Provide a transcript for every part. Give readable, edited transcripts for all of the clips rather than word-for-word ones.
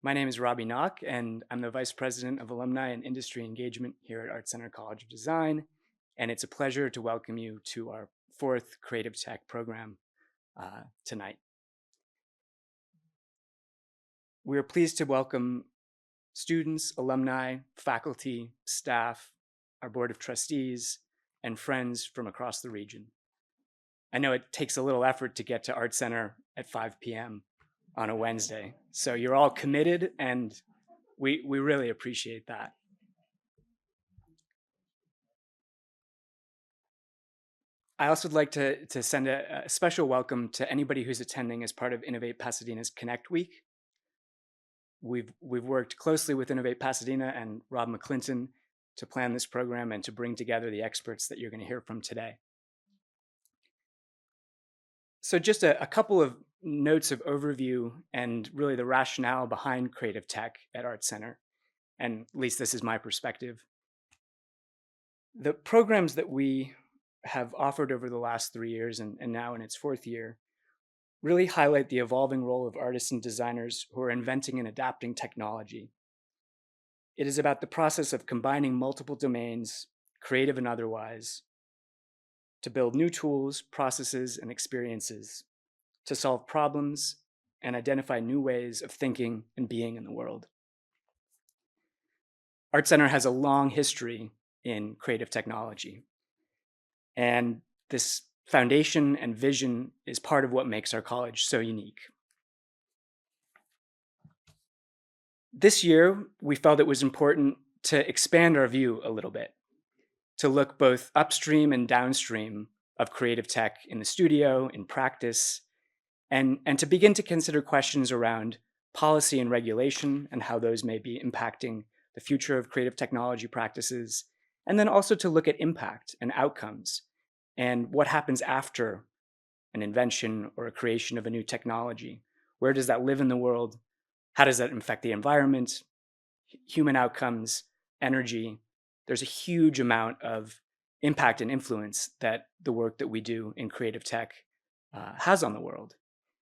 My name is Robbie Knock, and I'm the Vice President of Alumni and Industry Engagement here at ArtCenter College of Design. And it's a pleasure to welcome you to our fourth Creative Tech program tonight. We are pleased to welcome students, alumni, faculty, staff, our Board of Trustees, and friends from across the region. I know it takes a little effort to get to ArtCenter at 5 p.m. on a Wednesday, so you're all committed, and we really appreciate that. I also would like to send a special welcome to anybody who's attending as part of Innovate Pasadena's Connect Week. We've worked closely with Innovate Pasadena and Rob McClinton to plan this program and to bring together the experts that you're going to hear from today. So just a couple of notes of overview and really the rationale behind creative tech at ArtCenter, and at least this is my perspective. The programs that we have offered over the last 3 years and now in its fourth year really highlight the evolving role of artists and designers who are inventing and adapting technology. It is about the process of combining multiple domains, creative and otherwise, to build new tools, processes, and experiences to solve problems and identify new ways of thinking and being in the world. ArtCenter has a long history in creative technology, and this foundation and vision is part of what makes our college so unique. This year, we felt it was important to expand our view a little bit, to look both upstream and downstream of creative tech in the studio, in practice, and to begin to consider questions around policy and regulation and how those may be impacting the future of creative technology practices, and then also to look at impact and outcomes and what happens after an invention or a creation of a new technology. Where does that live in the world? How does that affect the environment, human outcomes, energy? There's a huge amount of impact and influence that the work that we do in creative tech has on the world.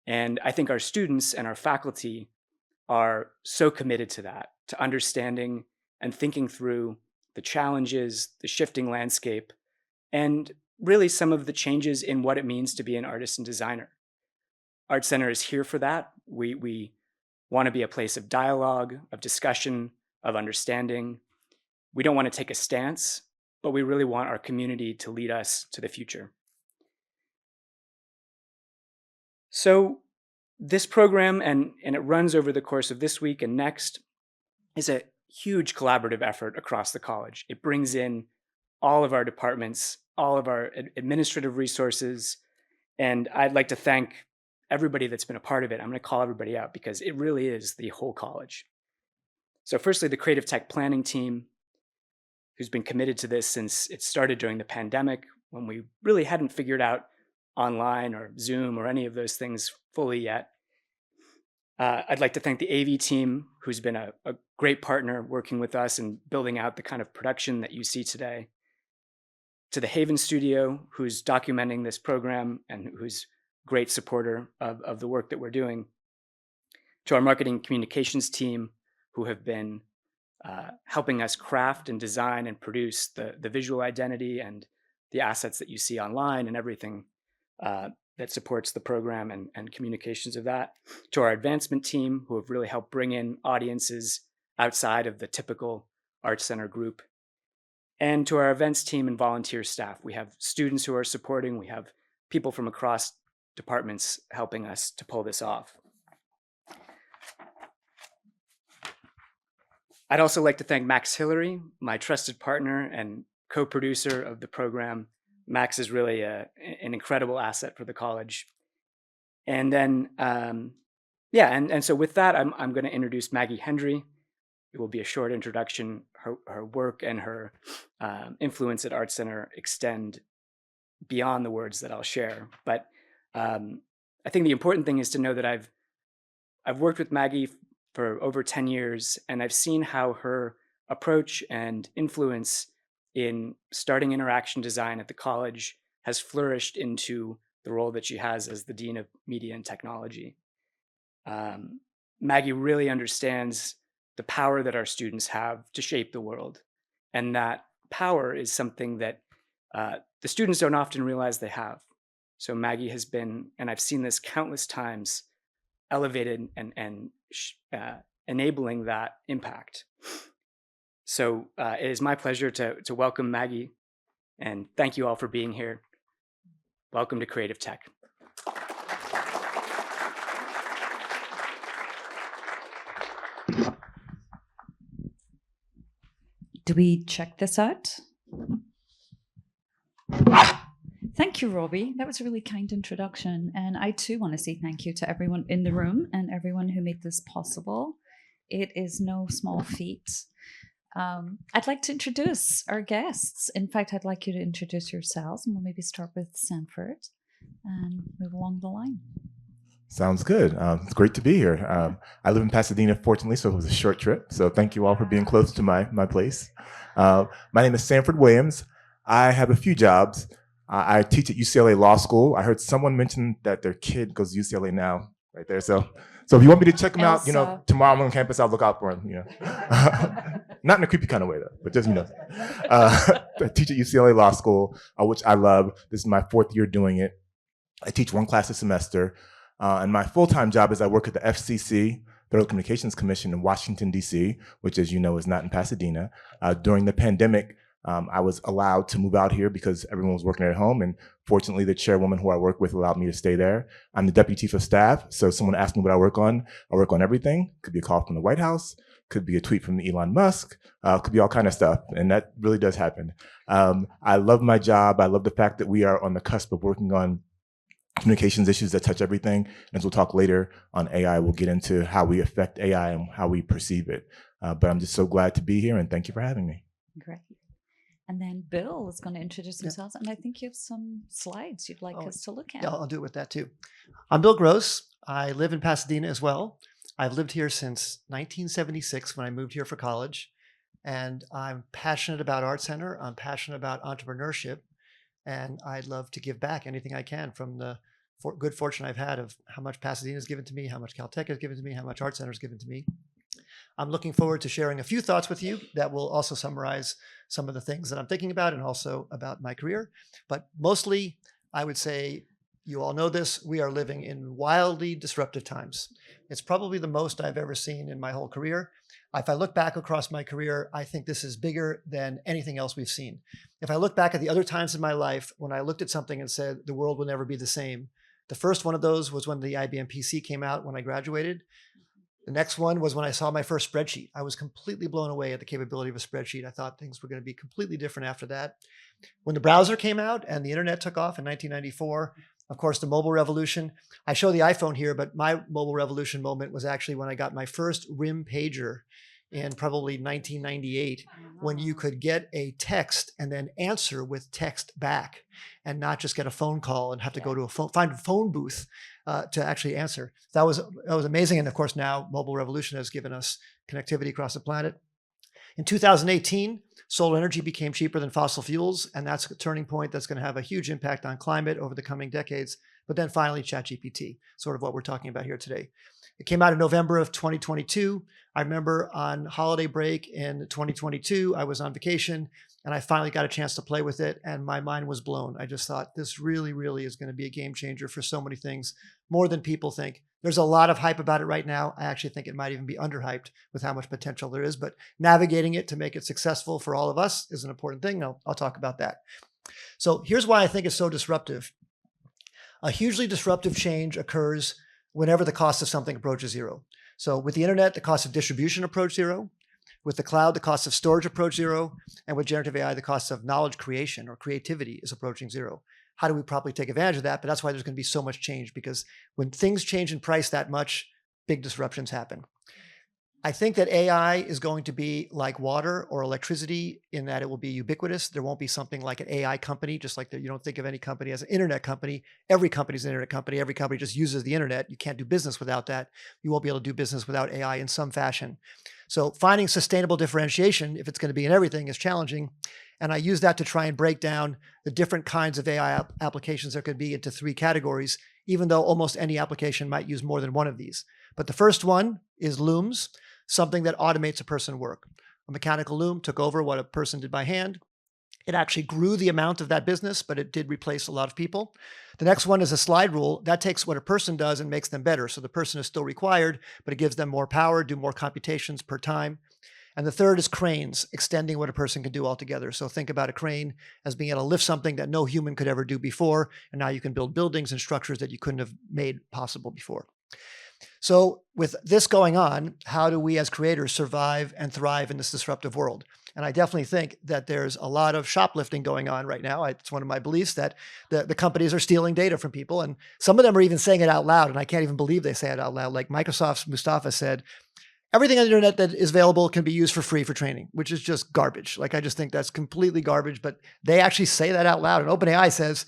And I think our students and our faculty are so committed to that, to understanding and thinking through the challenges, the shifting landscape, and really some of the changes in what it means to be an artist and designer. ArtCenter is here for that. We want to be a place of dialogue, of discussion, of understanding. We don't want to take a stance, but we really want our community to lead us to the future. So this program, and it runs over the course of this week and next, is a huge collaborative effort across the college. It brings in all of our departments, all of our administrative resources, and I'd like to thank everybody that's been a part of it. I'm going to call everybody out because it really is the whole college. So firstly, the creative tech planning team, who's been committed to this since it started during the pandemic, when we really hadn't figured out online or Zoom or any of those things fully yet. I'd like to thank the AV team, who's been a great partner working with us and building out the kind of production that you see today. To the Haven Studio, who's documenting this program and who's a great supporter of the work that we're doing. To our marketing communications team, who have been helping us craft and design and produce the visual identity and the assets that you see online and everything that supports the program and communications of that. To our advancement team, who have really helped bring in audiences outside of the typical ArtCenter group. And to our events team and volunteer staff. We have students who are supporting, we have people from across departments helping us to pull this off. I'd also like to thank Max Hillary, my trusted partner and co-producer of the program. Max is really an incredible asset for the college. And then, and so with that, I'm going to introduce Maggie Hendrie. It will be a short introduction. Her work and her influence at ArtCenter extend beyond the words that I'll share. But I think the important thing is to know that I've worked with Maggie for over 10 years, and I've seen how her approach and influence in starting interaction design at the college has flourished into the role that she has as the Dean of Media and Technology. Maggie really understands the power that our students have to shape the world. And that power is something that the students don't often realize they have. So Maggie has been, and I've seen this countless times, elevated and enabling that impact. So it is my pleasure to welcome Maggie, and thank you all for being here. Welcome to Creative Tech. Do we check this out? Thank you, Robbie. That was a really kind introduction. And I too want to say thank you to everyone in the room and everyone who made this possible. It is no small feat. I'd like to introduce our guests. In fact, I'd like you to introduce yourselves, and we'll maybe start with Sanford and move along the line. Sounds good. It's great to be here. I live in Pasadena, fortunately, so it was a short trip. So thank you all for being close to my place. My name is Sanford Williams. I have a few jobs. I teach at UCLA Law School. I heard someone mention that their kid goes to UCLA now, right there. So if you want me to check them out, tomorrow I'm on campus, I'll look out for them. Not in a creepy kind of way though, but just I teach at UCLA Law School, which I love. This is my 4th year doing it. I teach 1 class a semester. And my full-time job is I work at the FCC, Federal Communications Commission in Washington, D.C., which, as you know, is not in Pasadena. During the pandemic, I was allowed to move out here because everyone was working at home. And fortunately, the chairwoman who I work with allowed me to stay there. I'm the deputy chief of staff. So someone asked me what I work on everything. Could be a call from the White House, could be a tweet from Elon Musk, could be all kind of stuff. And that really does happen. I love my job. I love the fact that we are on the cusp of working on communications issues that touch everything. And as we'll talk later on AI, we'll get into how we affect AI and how we perceive it. But I'm just so glad to be here, and thank you for having me. Great. And then Bill is going to introduce himself, and I think you have some slides you'd like us to look at. Yeah, I'll do it with that too. I'm Bill Gross. I live in Pasadena as well. I've lived here since 1976 when I moved here for college. And I'm passionate about ArtCenter. I'm passionate about entrepreneurship. And I'd love to give back anything I can from the good fortune I've had of how much Pasadena has given to me, how much Caltech has given to me, how much ArtCenter has given to me. I'm looking forward to sharing a few thoughts with you that will also summarize some of the things that I'm thinking about and also about my career. But mostly, I would say, you all know this, we are living in wildly disruptive times. It's probably the most I've ever seen in my whole career. If I look back across my career, I think this is bigger than anything else we've seen. If I look back at the other times in my life when I looked at something and said the world will never be the same, the first one of those was when the IBM PC came out when I graduated. The next one was when I saw my first spreadsheet. I was completely blown away at the capability of a spreadsheet. I thought things were going to be completely different after that. When the browser came out and the internet took off in 1994, of course, the mobile revolution. I show the iPhone here, but my mobile revolution moment was actually when I got my first RIM pager in probably 1998, when you could get a text and then answer with text back and not just get a phone call and have to go to find a phone booth to actually answer. That was amazing. And of course, now mobile revolution has given us connectivity across the planet. In 2018, solar energy became cheaper than fossil fuels, and that's a turning point that's going to have a huge impact on climate over the coming decades. But then finally, ChatGPT, sort of what we're talking about here today. It came out in November of 2022. I remember on holiday break in 2022, I was on vacation, and I finally got a chance to play with it, and my mind was blown. I just thought, this really, really is going to be a game changer for so many things, more than people think. There's a lot of hype about it right now. I actually think it might even be underhyped with how much potential there is, but navigating it to make it successful for all of us is an important thing. I'll talk about that. So here's why I think it's so disruptive. A hugely disruptive change occurs whenever the cost of something approaches zero. So with the internet, the cost of distribution approached zero. With the cloud, the cost of storage approached zero. And with generative AI, the cost of knowledge creation or creativity is approaching zero. How do we properly take advantage of that? But that's why there's going to be so much change, because when things change in price that much, big disruptions happen. I think that AI is going to be like water or electricity in that it will be ubiquitous. There won't be something like an AI company, just like you don't think of any company as an internet company. Every company is an internet company. Every company just uses the internet. You can't do business without that. You won't be able to do business without AI in some fashion. So finding sustainable differentiation, if it's going to be in everything, is challenging. And I use that to try and break down the different kinds of AI applications there could be into 3 categories, even though almost any application might use more than one of these. But the first one, is looms, something that automates a person's work. A mechanical loom took over what a person did by hand. It actually grew the amount of that business, but it did replace a lot of people. The next one is a slide rule. That takes what a person does and makes them better. So the person is still required, but it gives them more power, do more computations per time. And the third is cranes, extending what a person can do altogether. So think about a crane as being able to lift something that no human could ever do before. And now you can build buildings and structures that you couldn't have made possible before. So with this going on, how do we as creators survive and thrive in this disruptive world? And I definitely think that there's a lot of shoplifting going on right now. It's one of my beliefs that the companies are stealing data from people. And some of them are even saying it out loud. And I can't even believe they say it out loud. Like Microsoft's Mustafa said, everything on the internet that is available can be used for free for training, which is just garbage. Like, I just think that's completely garbage, but they actually say that out loud. And OpenAI says,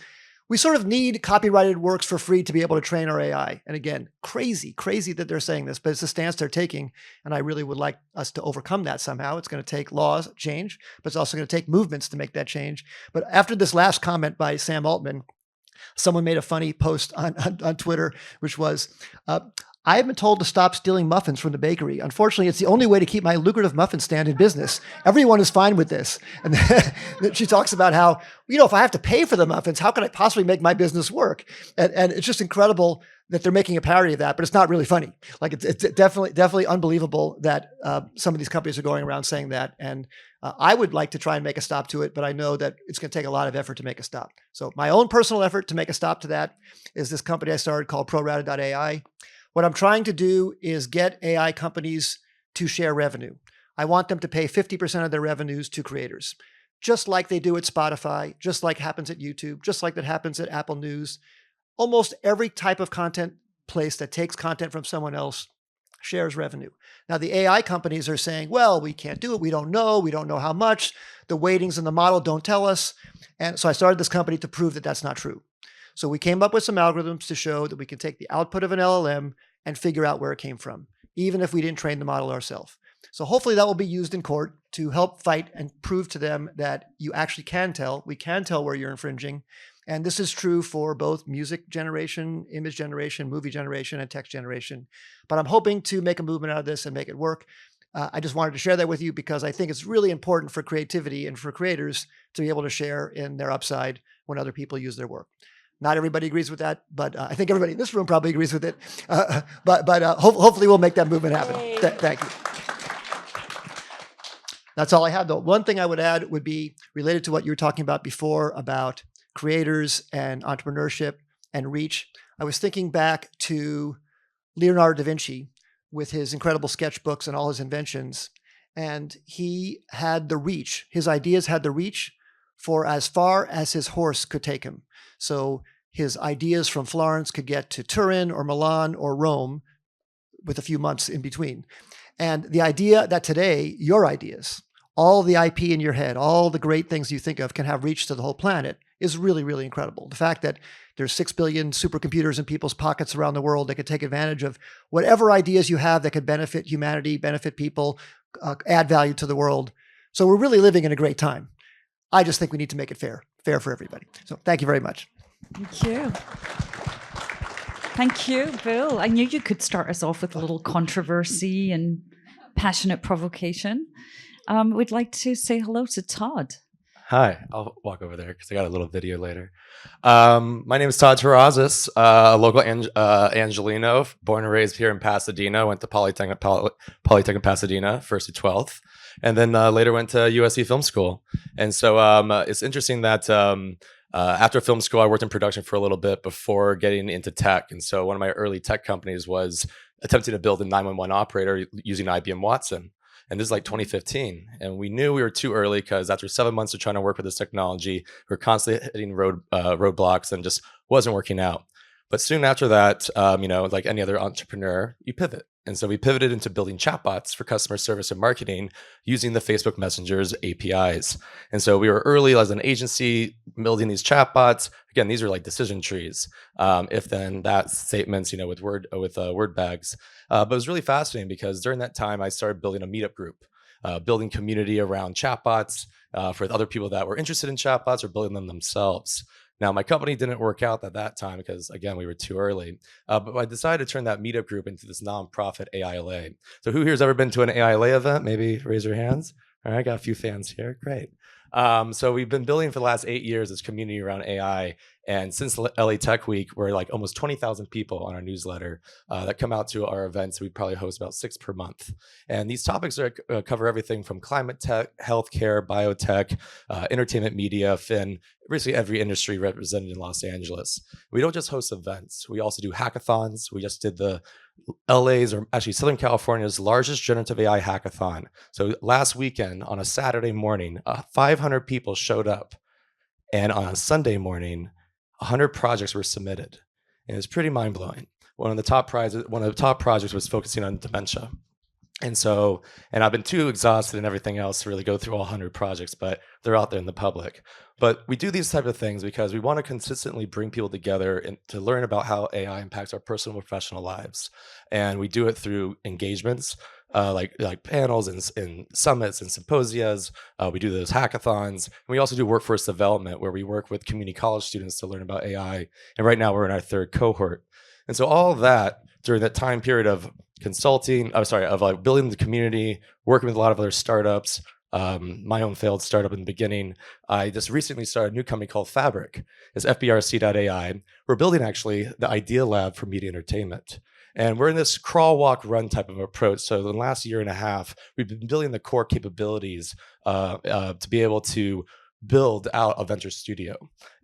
we sort of need copyrighted works for free to be able to train our AI. And again, crazy that they're saying this, but it's the stance they're taking. And I really would like us to overcome that somehow. It's going to take laws change, but it's also going to take movements to make that change. But after this last comment by Sam Altman, someone made a funny post on Twitter, which was, I have been told to stop stealing muffins from the bakery. Unfortunately, it's the only way to keep my lucrative muffin stand in business. Everyone is fine with this. And then she talks about how, if I have to pay for the muffins, how can I possibly make my business work? And it's just incredible that they're making a parody of that, but it's not really funny. Like, it's definitely unbelievable that some of these companies are going around saying that. And I would like to try and make a stop to it, but I know that it's going to take a lot of effort to make a stop. So my own personal effort to make a stop to that is this company I started called ProRata.ai. What I'm trying to do is get AI companies to share revenue. I want them to pay 50% of their revenues to creators, just like they do at Spotify, just like happens at YouTube, just like that happens at Apple News. Almost every type of content place that takes content from someone else shares revenue. Now, the AI companies are saying, well, we can't do it. We don't know how much. The weightings in the model don't tell us. And so I started this company to prove that that's not true. So we came up with some algorithms to show that we can take the output of an LLM and figure out where it came from, even if we didn't train the model ourselves. So hopefully that will be used in court to help fight and prove to them that you actually can tell. We can tell where you're infringing. And this is true for both music generation, image generation, movie generation, and text generation. But I'm hoping to make a movement out of this and make it work. I just wanted to share that with you because I think it's really important for creativity and for creators to be able to share in their upside when other people use their work. Not everybody agrees with that, but I think everybody in this room probably agrees with it. But hopefully we'll make that movement happen. Thank you. That's all I have, though. One thing I would add would be related to what you were talking about before about creators and entrepreneurship and reach. I was thinking back to Leonardo da Vinci with his incredible sketchbooks and all his inventions. And he had the reach. His ideas had the reach for as far as his horse could take him. So his ideas from Florence could get to Turin or Milan or Rome with a few months in between. And the idea that today, your ideas, all the IP in your head, all the great things you think of can have reach to the whole planet is really, really incredible. The fact that there's 6 billion supercomputers in people's pockets around the world that could take advantage of whatever ideas you have that could benefit humanity, benefit people, add value to the world. So we're really living in a great time. I just think we need to make it fair for everybody. So thank you very much. Thank you. Thank you, Bill. I knew you could start us off with a little controversy and passionate provocation. We'd like to say hello to Todd. Hi, I'll walk over there because I got a little video later. My name is Todd Terrazas, a local Angelino, born and raised here in Pasadena. Went to Polytechnic Pasadena, first to 12th, and then later went to USC Film School. And so it's interesting that after film school, I worked in production for a little bit before getting into tech. And so one of my early tech companies was attempting to build a 911 operator using IBM Watson. And this is like 2015. And we knew we were too early because after 7 months of trying to work with this technology, we were constantly hitting roadblocks and just wasn't working out. But soon after that, like any other entrepreneur, you pivot. And so we pivoted into building chatbots for customer service and marketing using the Facebook Messenger's APIs. And so we were early as an agency building these chatbots. Again, these are like decision trees, if then that statements, with word bags. But it was really fascinating because during that time, I started building a meetup group, building community around chatbots for other people that were interested in chatbots or building them themselves. Now, my company didn't work out at that time because, again, we were too early. But I decided to turn that meetup group into this nonprofit AI LA. So who here's ever been to an AI LA event? Maybe raise your hands. All right, got a few fans here. Great. So we've been building for the last 8 years this community around AI. And since LA Tech Week, we're like almost 20,000 people on our newsletter that come out to our events. We probably host about 6 per month. And these topics cover everything from climate tech, healthcare, biotech, entertainment, media, fin, basically every industry represented in Los Angeles. We don't just host events. We also do hackathons. We just did the LA's, or actually Southern California's largest generative AI hackathon. So last weekend on a Saturday morning, 500 people showed up. And on a Sunday morning, 100 projects were submitted. And it was pretty mind-blowing. One of the top projects was focusing on dementia. And I've been too exhausted and everything else to really go through all 100 projects, but they're out there in the public. But we do these type of things because we want to consistently bring people together and to learn about how AI impacts our personal and professional lives. And we do it through engagements, like panels and summits and symposias. We do those hackathons. And we also do workforce development, where we work with community college students to learn about AI. And right now we're in our 3rd cohort. And so all of that during that time period of building the community, working with a lot of other startups, my own failed startup in the beginning. I just recently started a new company called Fabric. It's FBRC.ai. We're building actually the idea lab for media entertainment. And we're in this crawl, walk, run type of approach. So in the last year and a half, we've been building the core capabilities to be able to build out a venture studio.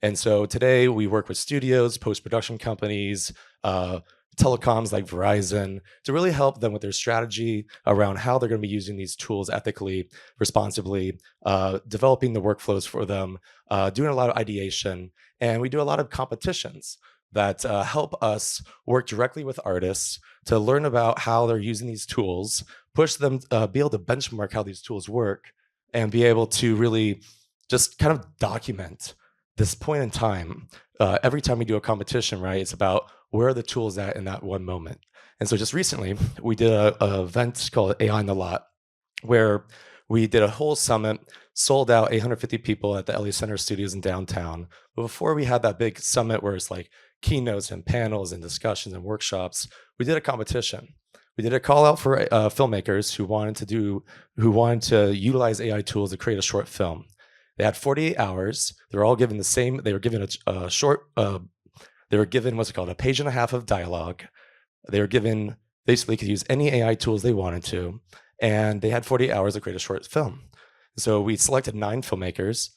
And so today we work with studios, post-production companies, telecoms like Verizon, to really help them with their strategy around how they're going to be using these tools ethically, responsibly, developing the workflows for them, doing a lot of ideation. And we do a lot of competitions that help us work directly with artists to learn about how they're using these tools, push them, be able to benchmark how these tools work, and be able to really just kind of document this point in time. Every time we do a competition, right, it's about where are the tools at in that one moment. And so just recently, we did a event called AI in the Lot, where we did a whole summit, sold out 850 people at the LA Center studios in downtown. But before we had that big summit where it's like keynotes and panels and discussions and workshops, we did a competition. We did a call out for filmmakers who wanted to utilize AI tools to create a short film. They had 48 hours. They were all given the same. They were given a short. They were given what's it called, a page and a half of dialogue. They were given basically could use any AI tools they wanted to, and they had 48 hours to create a short film. So we selected 9 filmmakers.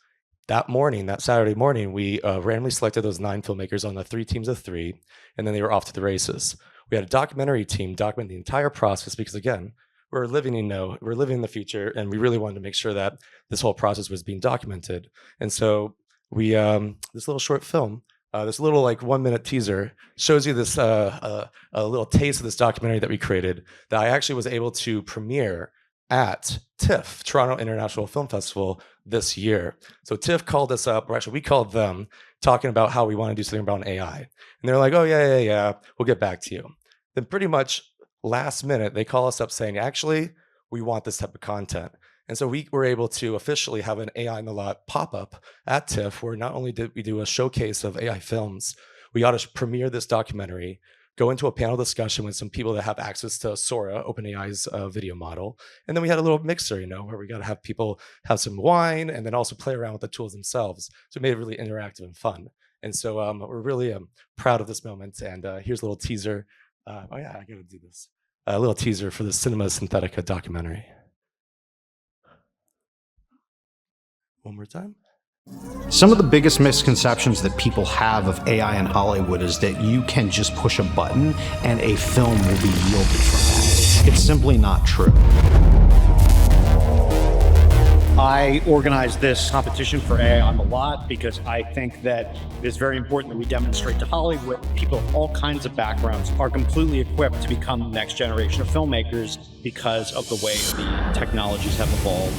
That morning, that Saturday morning, we randomly selected those 9 filmmakers on the 3 teams of 3, and then they were off to the races. We had a documentary team document the entire process because, again, we're living in the future, and we really wanted to make sure that this whole process was being documented. And so we this little short film, this little like 1-minute teaser shows you this a little taste of this documentary that we created that I actually was able to premiere at TIFF, Toronto International Film Festival, this year. So TIFF called us up, or actually we called them, talking about how we want to do something about AI. And they're like, oh, yeah, we'll get back to you. Then pretty much last minute, they call us up saying, actually, we want this type of content. And so we were able to officially have an AI in the Lot pop-up at TIFF, where not only did we do a showcase of AI films, we got to premiere this documentary, go into a panel discussion with some people that have access to Sora, OpenAI's video model. And then we had a little mixer, where we got to have people have some wine and then also play around with the tools themselves. So it made it really interactive and fun. And so we're really proud of this moment. And here's a little teaser. I got to do this. A little teaser for the Cinema Synthetica documentary. One more time. Some of the biggest misconceptions that people have of AI in Hollywood is that you can just push a button and a film will be yielded from that. It's simply not true. I organized this competition for AI on the Lot because I think that it is very important that we demonstrate to Hollywood people of all kinds of backgrounds are completely equipped to become the next generation of filmmakers because of the way the technologies have evolved.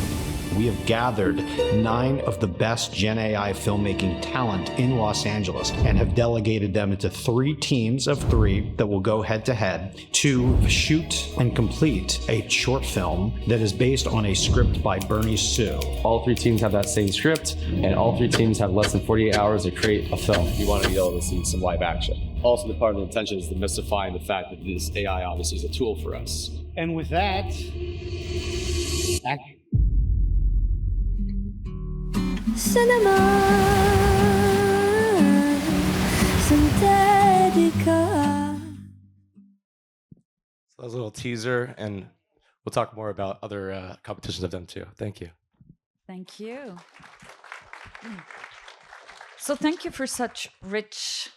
We have gathered 9 of the best Gen AI filmmaking talent in Los Angeles and have delegated them into 3 teams of 3 that will go head to head to shoot and complete a short film that is based on a script by Bernie Sue. All 3 teams have that same script, and all 3 teams have less than 48 hours to create a film. We want to be able to see some live action. Also, the part of the intention is demystifying the fact that this AI obviously is a tool for us. And with that, action. Cinema Synthetica. So that was a little teaser, and we'll talk more about other competitions I've done too. Thank you. Thank you. So thank you for such rich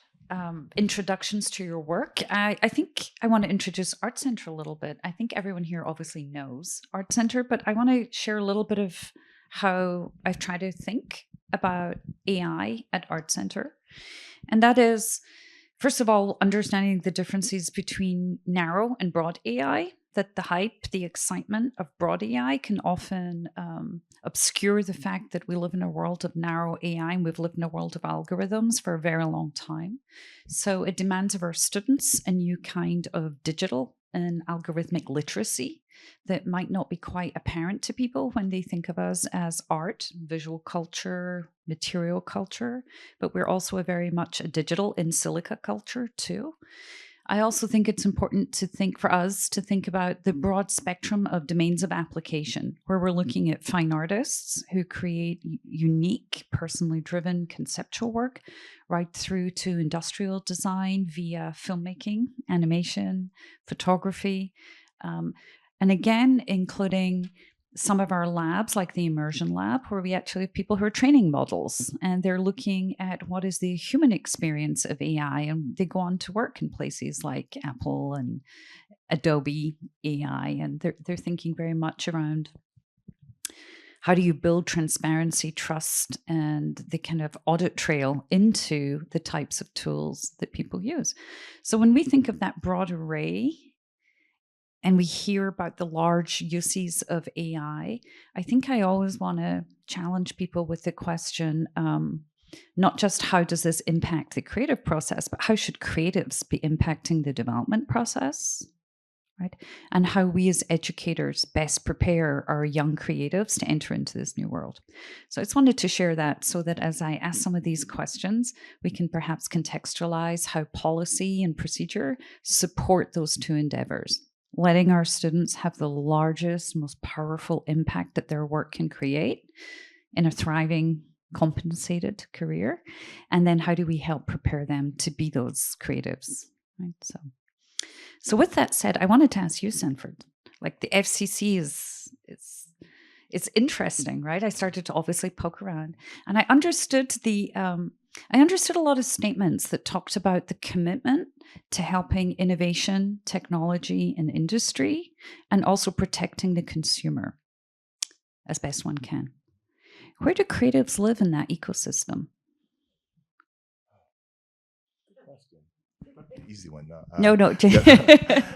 introductions to your work. I think I want to introduce ArtCenter a little bit. I think everyone here obviously knows ArtCenter, but I want to share a little bit of how I've tried to think about AI at ArtCenter. And that is, first of all, understanding the differences between narrow and broad AI, that the hype, the excitement of broad AI can often obscure the fact that we live in a world of narrow AI and we've lived in a world of algorithms for a very long time. So it demands of our students a new kind of digital and algorithmic literacy that might not be quite apparent to people when they think of us as art, visual culture, material culture, but we're also very much a digital in silica culture too. I also think it's important to think for us to think about the broad spectrum of domains of application, where we're looking at fine artists who create unique, personally driven conceptual work, right through to industrial design via filmmaking, animation, photography, and again, including some of our labs, like the Immersion Lab, where we actually have people who are training models, and they're looking at what is the human experience of AI, and they go on to work in places like Apple and Adobe AI, and they're thinking very much around how do you build transparency, trust, and the kind of audit trail into the types of tools that people use. So when we think of that broad array, and we hear about the large uses of AI, I think I always want to challenge people with the question, not just how does this impact the creative process, but how should creatives be impacting the development process, right? And how we as educators best prepare our young creatives to enter into this new world. So I just wanted to share that so that as I ask some of these questions, we can perhaps contextualize how policy and procedure support those two endeavors. Letting our students have the largest, most powerful impact that their work can create in a thriving, compensated career. And then how do we help prepare them to be those creatives? Right? So with that said, I wanted to ask you, Sanford, like the FCC it's interesting, right? I started to obviously poke around, and I understood a lot of statements that talked about the commitment to helping innovation, technology, and industry, and also protecting the consumer as best one can. Where do creatives live in that ecosystem? Easy one. No.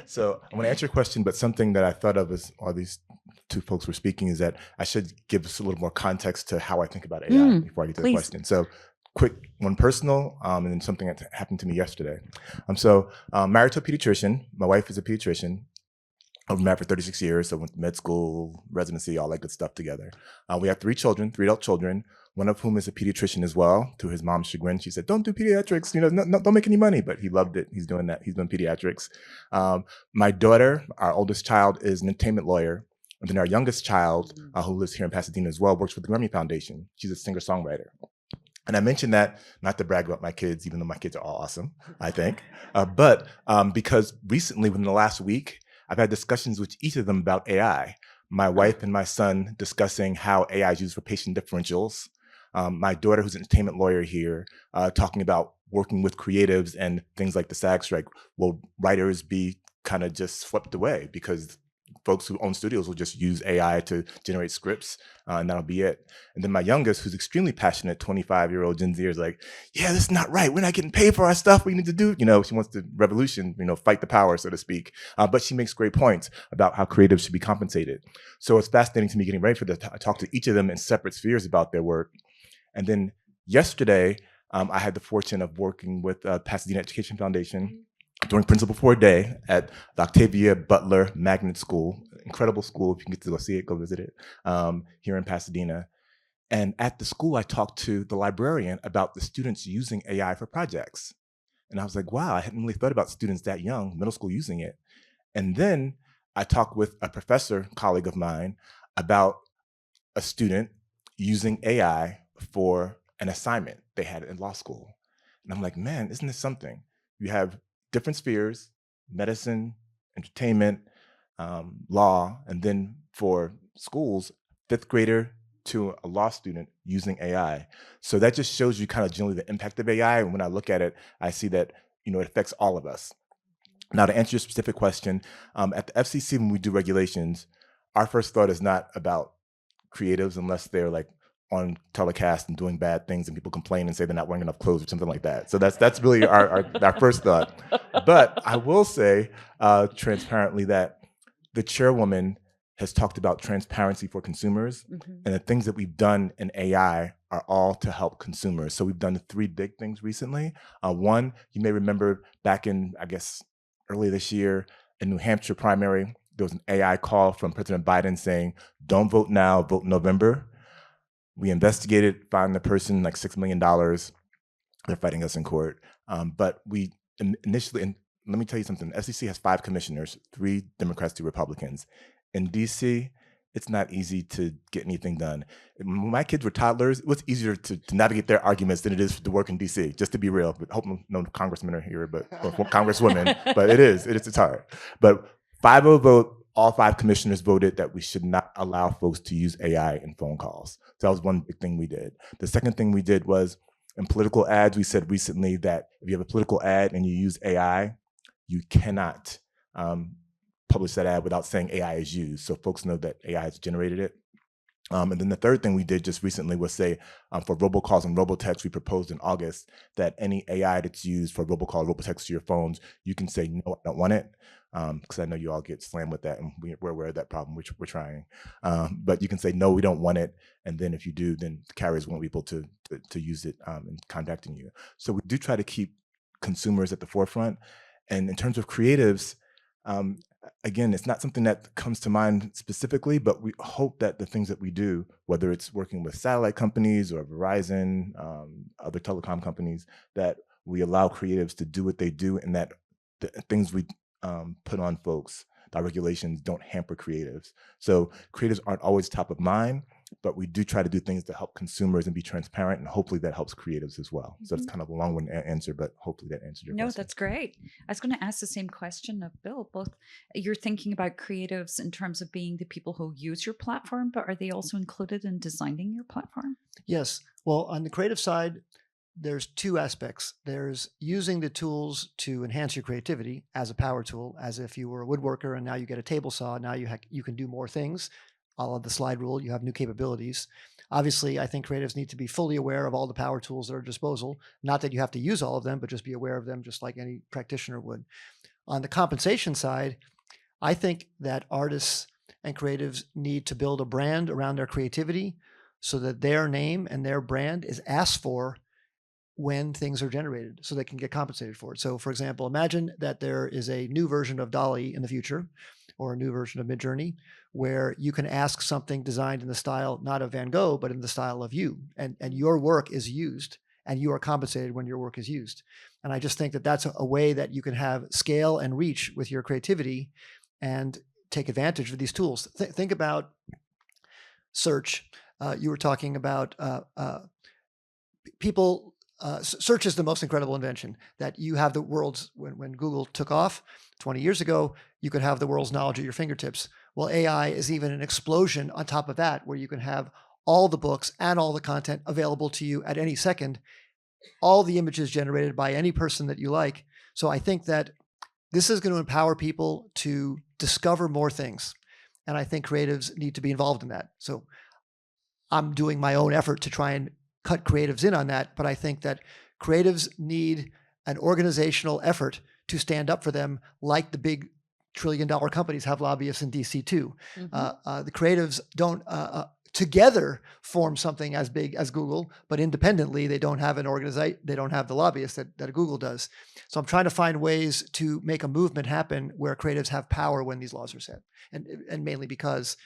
So I'm going to answer your question, but something that I thought of as all these two folks were speaking is that I should give us a little more context to how I think about AI before I get to the question. So quick one personal, and then something that happened to me yesterday. Married to a pediatrician. My wife is a pediatrician. I've been married for 36 years, so went to med school, residency, all that good stuff together. We have 3 adult children, one of whom is a pediatrician as well. To his mom's chagrin, she said, "Don't do pediatrics, don't make any money." But he loved it. He's doing that. He's doing pediatrics. My daughter, our oldest child, is an entertainment lawyer. And then our youngest child, who lives here in Pasadena as well, works for the Grammy Foundation. She's a singer-songwriter. And I mentioned that not to brag about my kids, even though my kids are all awesome, I think, but because recently, within the last week, I've had discussions with each of them about AI. My wife and my son discussing how AI is used for patient differentials. My daughter, who's an entertainment lawyer here, talking about working with creatives and things like the SAG strike. Will writers be kind of just swept away because folks who own studios will just use AI to generate scripts, and that'll be it. And then my youngest, who's extremely passionate, 25-year-old Gen Z, is like, yeah, this is not right. We're not getting paid for our stuff. We need to do, she wants the revolution, fight the power, so to speak. But she makes great points about how creatives should be compensated. So it's fascinating to me getting ready for this. I talk to each of them in separate spheres about their work. And then yesterday, I had the fortune of working with Pasadena Education Foundation during Principal for a Day at the Octavia Butler Magnet School. Incredible school. If you can get to go see it, go visit it, here in Pasadena. And at the school, I talked to the librarian about the students using AI for projects. And I was like, wow, I hadn't really thought about students that young, middle school, using it. And then I talked with a professor, colleague of mine, about a student using AI for an assignment they had in law school. And I'm like, man, isn't this something? You have different spheres, medicine, entertainment, law, and then for schools, 5th grader to a law student using AI. So that just shows you kind of generally the impact of AI. And when I look at it, I see that, it affects all of us. Now, to answer your specific question, at the FCC, when we do regulations, our first thought is not about creatives unless they're like on telecast and doing bad things and people complain and say they're not wearing enough clothes or something like that. So that's really our first thought. But I will say transparently that the chairwoman has talked about transparency for consumers, and the things that we've done in AI are all to help consumers. So we've done 3 big things recently. One, you may remember back in, I guess, early this year in New Hampshire primary, there was an AI call from President Biden saying, don't vote now, vote in November. We investigated, found the person like $6 million. They're fighting us in court. But we initially, and let me tell you something, the FCC has 5 commissioners, 3 Democrats, 2 Republicans. In DC, it's not easy to get anything done. When my kids were toddlers, it was easier to navigate their arguments than it is to work in DC, just to be real. But hope no congressmen are here, or congresswomen, but it's hard. But 5-0 vote, all 5 commissioners voted that we should not allow folks to use AI in phone calls. So that was one big thing we did. The second thing we did was in political ads, we said recently that if you have a political ad and you use AI, you cannot publish that ad without saying AI is used. So folks know that AI has generated it. And then the third thing we did just recently was say for robocalls and robotext, we proposed in August that any AI that's used for robocall, robotext to your phones, you can say, no, I don't want it. Because I know you all get slammed with that, and we're aware of that problem, which we're trying. But you can say, no, we don't want it. And then if you do, then the carriers won't be able to use it in contacting you. So we do try to keep consumers at the forefront. And in terms of creatives, again, it's not something that comes to mind specifically, but we hope that the things that we do, whether it's working with satellite companies or Verizon, other telecom companies, that we allow creatives to do what they do, and that the things we put on folks, our regulations don't hamper creatives. So creatives aren't always top of mind, but we do try to do things to help consumers and be transparent, and hopefully that helps creatives as well. So it's kind of a long-winded answer, but hopefully that answered your question. No, that's great. I was going to ask the same question of Bill. Both, you're thinking about creatives in terms of being the people who use your platform, but are they also included in designing your platform? Yes. Well, on the creative side, there's 2 aspects. There's using the tools to enhance your creativity as a power tool, as if you were a woodworker and now you get a table saw. Now you can do more things. All of the slide rule, you have new capabilities. Obviously, I think creatives need to be fully aware of all the power tools at our disposal. Not that you have to use all of them, but just be aware of them, just like any practitioner would. On the compensation side, I think that artists and creatives need to build a brand around their creativity so that their name and their brand is asked for when things are generated, so they can get compensated for it. So for example, imagine that there is a new version of DALL-E in the future, or a new version of Midjourney, where you can ask something designed in the style, not of Van Gogh, but in the style of you, and your work is used, and you are compensated when your work is used. And I just think that that's a way that you can have scale and reach with your creativity and take advantage of these tools. Think about search. You were talking about people. Search is the most incredible invention, that you have the world's, when Google took off 20 years ago, you could have the world's knowledge at your fingertips. Well, AI is even an explosion on top of that, where you can have all the books and all the content available to you at any second, all the images generated by any person that you like. So I think that this is going to empower people to discover more things. And I think creatives need to be involved in that. So I'm doing my own effort to try and cut creatives in on that. But I think that creatives need an organizational effort to stand up for them, like the big trillion-dollar companies have lobbyists in DC too. The creatives don't together form something as big as Google, but independently they don't have an organization. They don't have the lobbyists that Google does. So I'm trying to find ways to make a movement happen where creatives have power when these laws are set, and mainly because,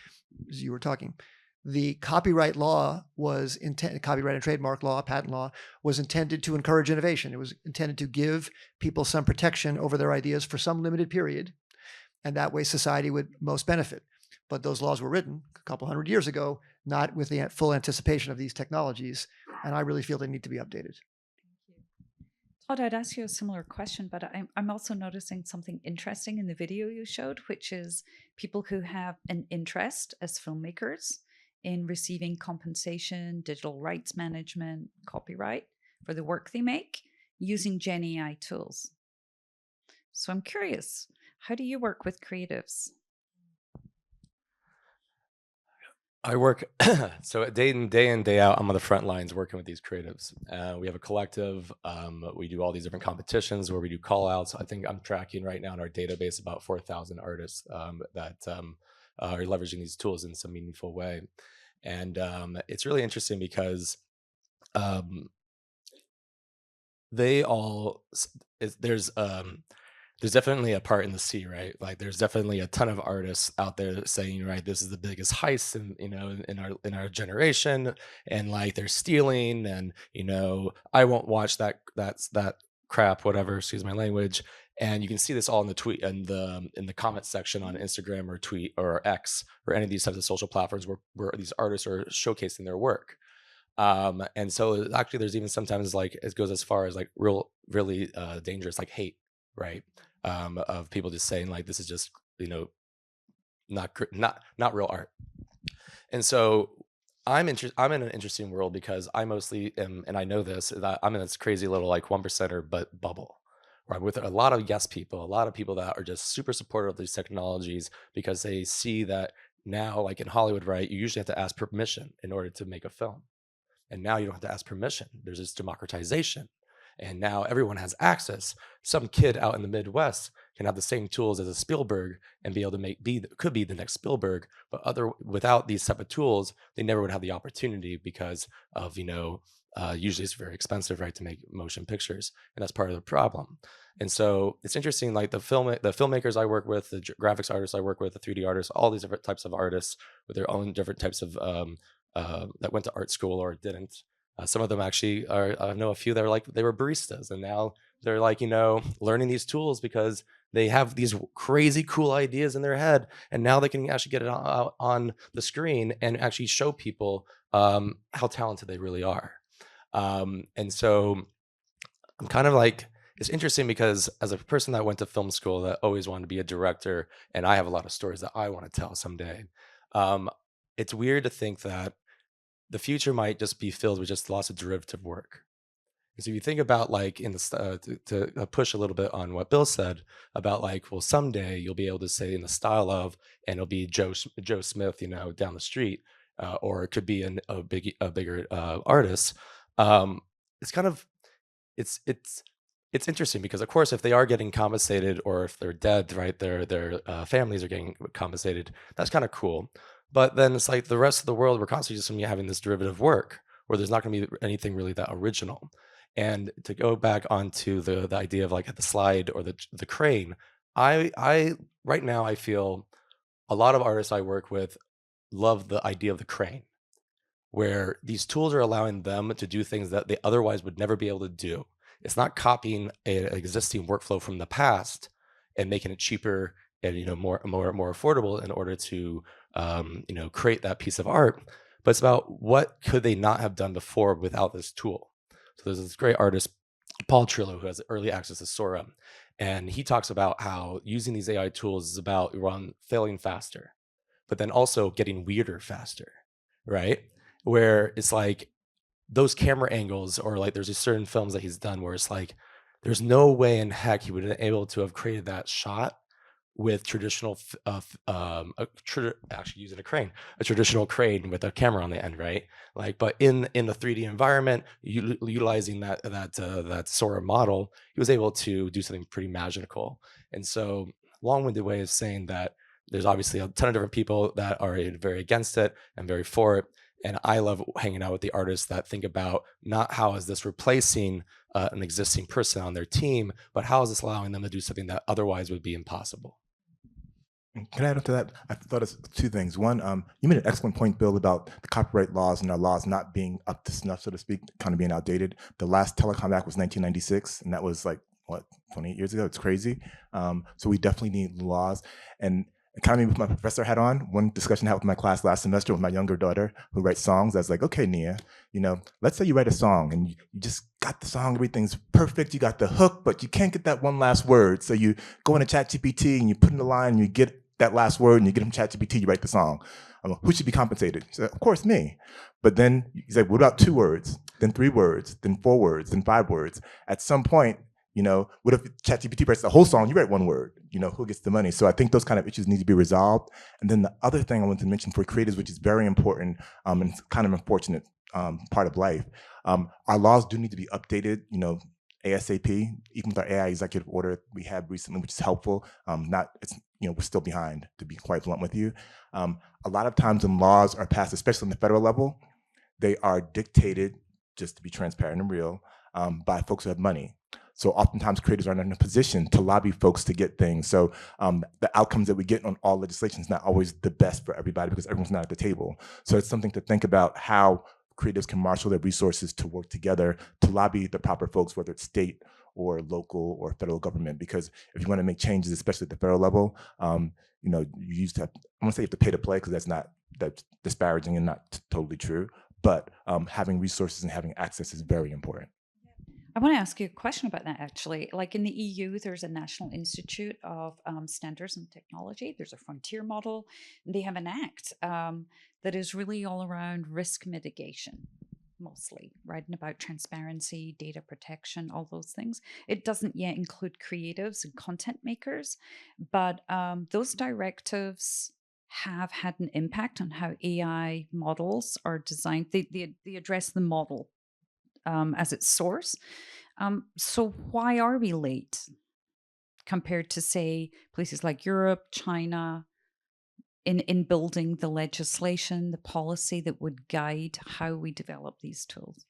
as you were talking, the copyright law was intended, copyright and trademark law, patent law, was intended to encourage innovation. It was intended to give people some protection over their ideas for some limited period, and that way society would most benefit. But those laws were written a couple hundred years ago, not with the full anticipation of these technologies, and I really feel they need to be updated. Todd, I'd ask you a similar question, but I'm also noticing something interesting in the video you showed, which is people who have an interest as filmmakers in receiving compensation, digital rights management, copyright for the work they make using Gen AI tools. So I'm curious, how do you work with creatives? I work so day in, day out, I'm on the front lines working with these creatives. We have a collective. We do all these different competitions where we do call outs. I think I'm tracking right now in our database about 4,000 artists that are leveraging these tools in some meaningful way. And it's really interesting because they all, there's definitely a part in the sea, right? Like there's definitely a ton of artists out there saying, right, this is the biggest heist in our generation, and like they're stealing, and I won't watch that crap, whatever, excuse my language. And you can see this all in the tweet and in the comment section on Instagram or tweet or X or any of these types of social platforms where these artists are showcasing their work. And so actually there's even sometimes like it goes as far as like really dangerous, like hate, right? Of people just saying like this is just not real art. And so I'm in an interesting world because I mostly am, and I know this, that I'm in this crazy little like 1%er but bubble, where I'm with a lot of yes people, a lot of people that are just super supportive of these technologies because they see that now, like in Hollywood, right, you usually have to ask permission in order to make a film. And now you don't have to ask permission. There's this democratization. And now everyone has access. Some kid out in the Midwest can have the same tools as a Spielberg and be able to could be the next Spielberg, but without these type of tools, they never would have the opportunity because of, usually it's very expensive, right, to make motion pictures. And that's part of the problem. And so it's interesting, like the filmmakers I work with, the graphics artists I work with, the 3D artists, all these different types of artists with their own different types of that went to art school or didn't. Some of them actually I know a few that are like they were baristas, and now they're like learning these tools because they have these crazy cool ideas in their head, and now they can actually get it out on the screen and actually show people how talented they really are. And so I'm kind of like, it's interesting because as a person that went to film school that always wanted to be a director, and I have a lot of stories that I want to tell someday, it's weird to think that the future might just be filled with just lots of derivative work. And so if you think about like in the to push a little bit on what Bill said about like, well, someday you'll be able to say in the style of, and it'll be Joe Smith, down the street, or it could be a bigger artist. It's kind of it's interesting because of course if they are getting compensated or if they're dead, right, their families are getting compensated. That's kind of cool. But then it's like the rest of the world, we're constantly just going to be having this derivative work where there's not going to be anything really that original. And to go back onto the idea of like the slide or the crane, I right now I feel a lot of artists I work with love the idea of the crane, where these tools are allowing them to do things that they otherwise would never be able to do. It's not copying an existing workflow from the past and making it cheaper and more affordable in order to create that piece of art, but it's about what could they not have done before without this tool. So there's this great artist, Paul Trillo, who has early access to Sora, and he talks about how using these AI tools is about failing faster, but then also getting weirder faster, right? Where it's like those camera angles, or like there's certain films that he's done where it's like there's no way in heck he would have been able to have created that shot with actually using a traditional crane with a camera on the end, right? Like, but in the 3D environment, utilizing that Sora model, he was able to do something pretty magical. And so, long-winded way of saying that there's obviously a ton of different people that are very against it and very for it. And I love hanging out with the artists that think about not how is this replacing an existing person on their team, but how is this allowing them to do something that otherwise would be impossible. Can I add up to that? I thought of two things. One, you made an excellent point, Bill, about the copyright laws and our laws not being up to snuff, so to speak, kind of being outdated. The last Telecom Act was 1996, and that was like, what, 28 years ago? It's crazy. So we definitely need laws. And kind of with my professor hat on, one discussion I had with my class last semester with my younger daughter who writes songs. I was like, okay, Nia, let's say you write a song and you just got the song, everything's perfect, you got the hook, but you can't get that one last word. So you go into ChatGPT and you put in the line and you get that last word and you get from ChatGPT, you write the song. Who should be compensated? She said, of course, me. But then he's like, what about 2 words, then 3 words, then 4 words, then 5 words? At some point, what if ChatGPT writes the whole song, you write 1 word, who gets the money? So I think those kind of issues need to be resolved. And then the other thing I want to mention for creators, which is very important and it's kind of unfortunate part of life, our laws do need to be updated, ASAP, even with our AI executive order we had recently, which is helpful. We're still behind, to be quite blunt with you. A lot of times when laws are passed, especially on the federal level, they are dictated, just to be transparent and real, by folks who have money. So oftentimes creators are not in a position to lobby folks to get things. So the outcomes that we get on all legislation is not always the best for everybody because everyone's not at the table. So it's something to think about how creatives can marshal their resources to work together to lobby the proper folks, whether it's state or local or federal government. Because if you want to make changes, especially at the federal level, you used to have, I won't say you have to pay to play because that's disparaging and not totally true. But having resources and having access is very important. I want to ask you a question about that, actually. Like in the EU, there's a National Institute of Standards and Technology. There's a frontier model. And they have an act that is really all around risk mitigation, mostly, right? And about transparency, data protection, all those things. It doesn't yet include creatives and content makers, but those directives have had an impact on how AI models are designed. They address the model as its source. So why are we late compared to, say, places like Europe, China, in building the legislation, the policy that would guide how we develop these tools?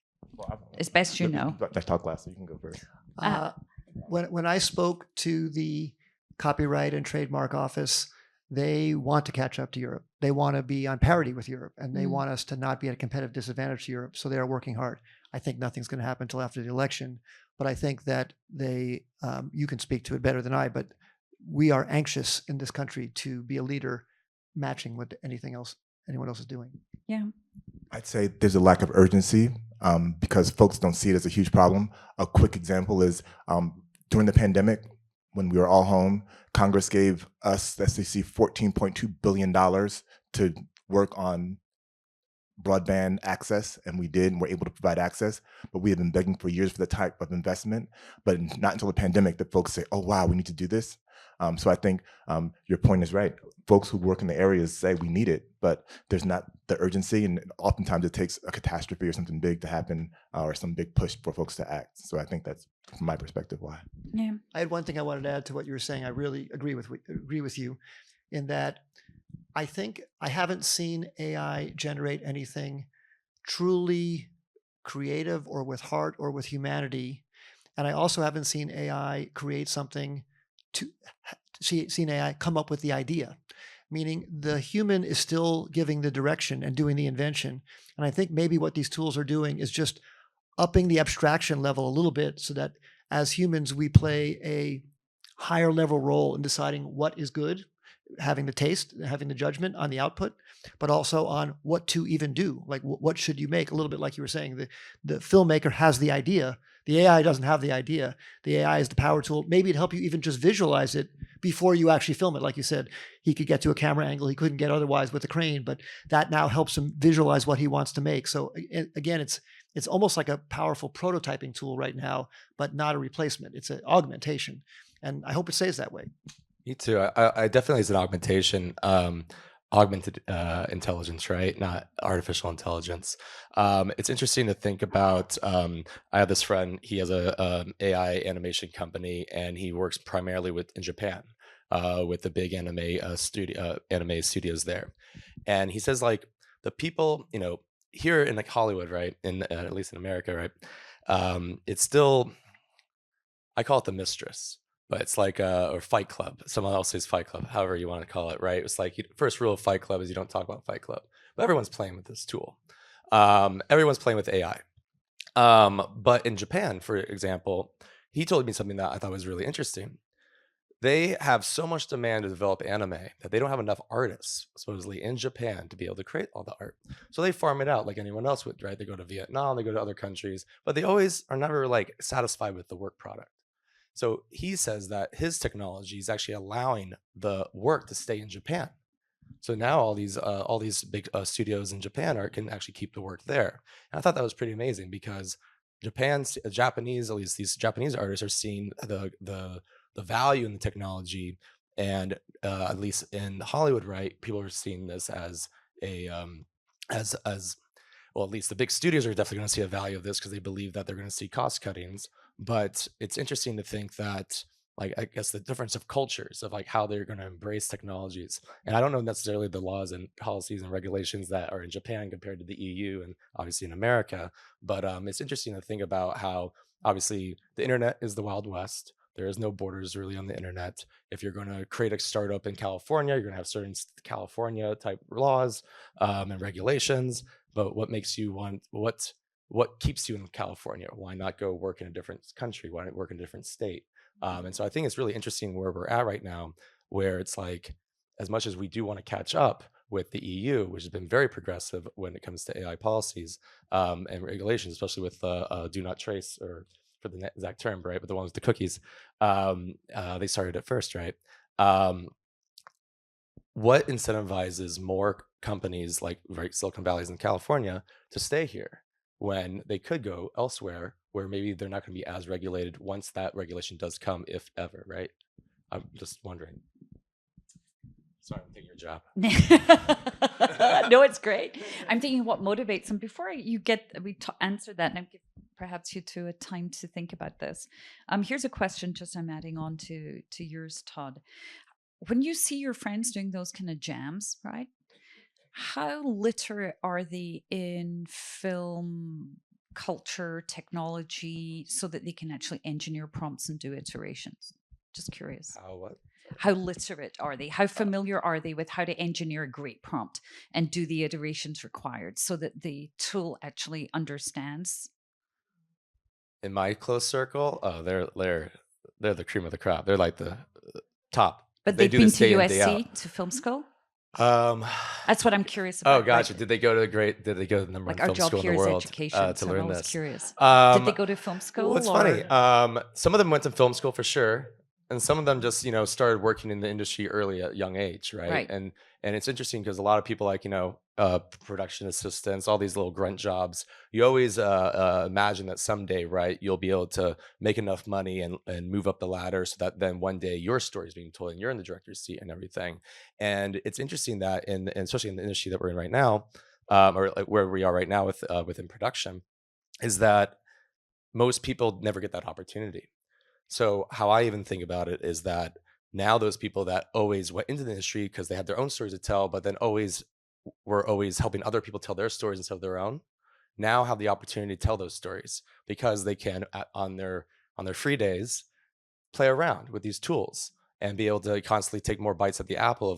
As best you know. Let's talk last, so you can go first. When I spoke to the Copyright and Trademark Office, they want to catch up to Europe. They want to be on parity with Europe, and they want us to not be at a competitive disadvantage to Europe. So they are working hard. I think nothing's going to happen until after the election, but I think that you can speak to it better than I, but we are anxious in this country to be a leader matching what anyone else is doing. Yeah. I'd say there's a lack of urgency because folks don't see it as a huge problem. A quick example is during the pandemic, when we were all home, Congress gave us, the SEC, $14.2 billion to work on broadband access, and we did, and we're able to provide access, but we have been begging for years for the type of investment, but not until the pandemic that folks say, oh, wow, we need to do this. So I think your point is right. Folks who work in the areas say we need it, but there's not the urgency, and oftentimes it takes a catastrophe or something big to happen or some big push for folks to act. So I think that's, from my perspective, why. Yeah. I had one thing I wanted to add to what you were saying. I really agree with you in that I think I haven't seen AI generate anything truly creative or with heart or with humanity. And I also haven't seen AI create something seen AI come up with the idea, meaning the human is still giving the direction and doing the invention. And I think maybe what these tools are doing is just upping the abstraction level a little bit so that as humans, we play a higher level role in deciding what is good, having the taste, having the judgment on the output, but also on what to even do. Like what should you make? A little bit like you were saying, the filmmaker has the idea. The AI doesn't have the idea. The AI is the power tool. Maybe it'd help you even just visualize it before you actually film it. Like you said, he could get to a camera angle he couldn't get otherwise with a crane, but that now helps him visualize what he wants to make. So again, it's almost like a powerful prototyping tool right now, but not a replacement. It's an augmentation. And I hope it stays that way. Me too. I definitely is an augmentation, augmented intelligence, right? Not artificial intelligence. It's interesting to think about. I have this friend. He has a AI animation company, and he works primarily in Japan, with the big anime studios there. And he says like the people, here in like Hollywood, right? In at least in America, right? It's still, I call it the mistress, but it's like or Fight Club. Someone else says Fight Club, however you want to call it, right? It's like first rule of Fight Club is you don't talk about Fight Club, but everyone's playing with this tool. Everyone's playing with AI. But in Japan, for example, he told me something that I thought was really interesting. They have so much demand to develop anime that they don't have enough artists, supposedly, in Japan to be able to create all the art. So they farm it out like anyone else would, right? They go to Vietnam, they go to other countries, but they always are never like satisfied with the work product. So he says that his technology is actually allowing the work to stay in Japan. So now all these big studios in Japan can actually keep the work there. And I thought that was pretty amazing because Japanese, at least these Japanese artists, are seeing the value in the technology, and at least in Hollywood, right? People are seeing this as a as well. At least the big studios are definitely going to see a value of this because they believe that they're going to see cost cuttings. But it's interesting to think that, like, I guess the difference of cultures of like how they're going to embrace technologies. And I don't know necessarily the laws and policies and regulations that are in Japan compared to the EU and obviously in America. But it's interesting to think about how obviously the internet is the Wild West. There is no borders really on the internet. If you're going to create a startup in California, you're going to have certain California type laws and regulations. But what makes you want what keeps you in California? Why not go work in a different country? Why not work in a different state? And so I think it's really interesting where we're at right now, where it's like, as much as we do want to catch up with the EU, which has been very progressive when it comes to AI policies and regulations, especially with do not trace, or for the exact term, right? But the one with the cookies, they started it first, right? What incentivizes more companies like, right, Silicon Valley's in California to stay here when they could go elsewhere where maybe they're not going to be as regulated once that regulation does come, if ever, right? I'm just wondering. Sorry, I'm taking your job. No, it's great. I'm thinking what motivates them. Before answer that, and I give perhaps you two a time to think about this. Here's a question, just I'm adding on to yours, Todd. When you see your friends doing those kind of jams, right? How literate are they in film, culture, technology, so that they can actually engineer prompts and do iterations? Just curious. How literate are they? How familiar are they with how to engineer a great prompt and do the iterations required so that the tool actually understands? In my close circle, they're the cream of the crop. They're like the top. But they've been to USC, to film school? That's what I'm curious about. Oh, gotcha. Right? Did they go to the number one film school in the world to learn this? Curious. Did they go to film school? Well, it's funny. Some of them went to film school for sure, and some of them just started working in the industry early at a young age, right? And it's interesting because a lot of people like production assistants, all these little grunt jobs. You always imagine that someday, right, you'll be able to make enough money and move up the ladder so that then one day your story is being told and you're in the director's seat and everything. And it's interesting that and especially in the industry that we're in right now, or like where we are right now within production, is that most people never get that opportunity. So how I even think about it is that now those people that always went into the industry because they had their own stories to tell, but then were always helping other people tell their stories instead of their own, now have the opportunity to tell those stories because they can on their free days play around with these tools and be able to constantly take more bites at the apple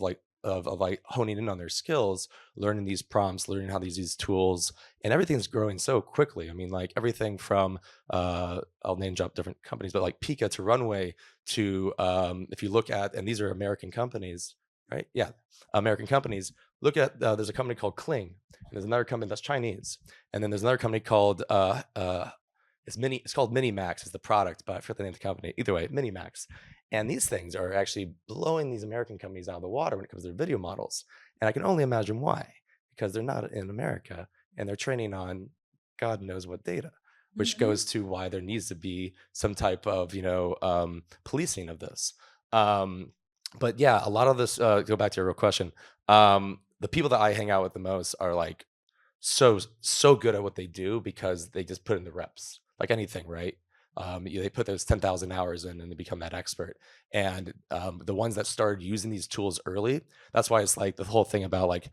of honing in on their skills, learning these prompts, learning how these tools, and everything's growing so quickly. I mean, like everything from I'll name drop different companies, but like Pika to Runway to if you look at, and these are American companies, right? Yeah, American companies. Look at there's a company called Kling, and there's another company that's Chinese, and then there's another company called it's called Minimax is the product, but I forget the name of the company. Either way, Minimax. And these things are actually blowing these American companies out of the water when it comes to their video models. And I can only imagine why, because they're not in America and they're training on God knows what data, which goes to why there needs to be some type of, policing of this. But yeah, a lot of this, go back to your real question. The people that I hang out with the most are like so good at what they do because they just put in the reps, like anything, right? They put those 10,000 hours in and they become that expert. And the ones that started using these tools early, that's why it's like the whole thing about like,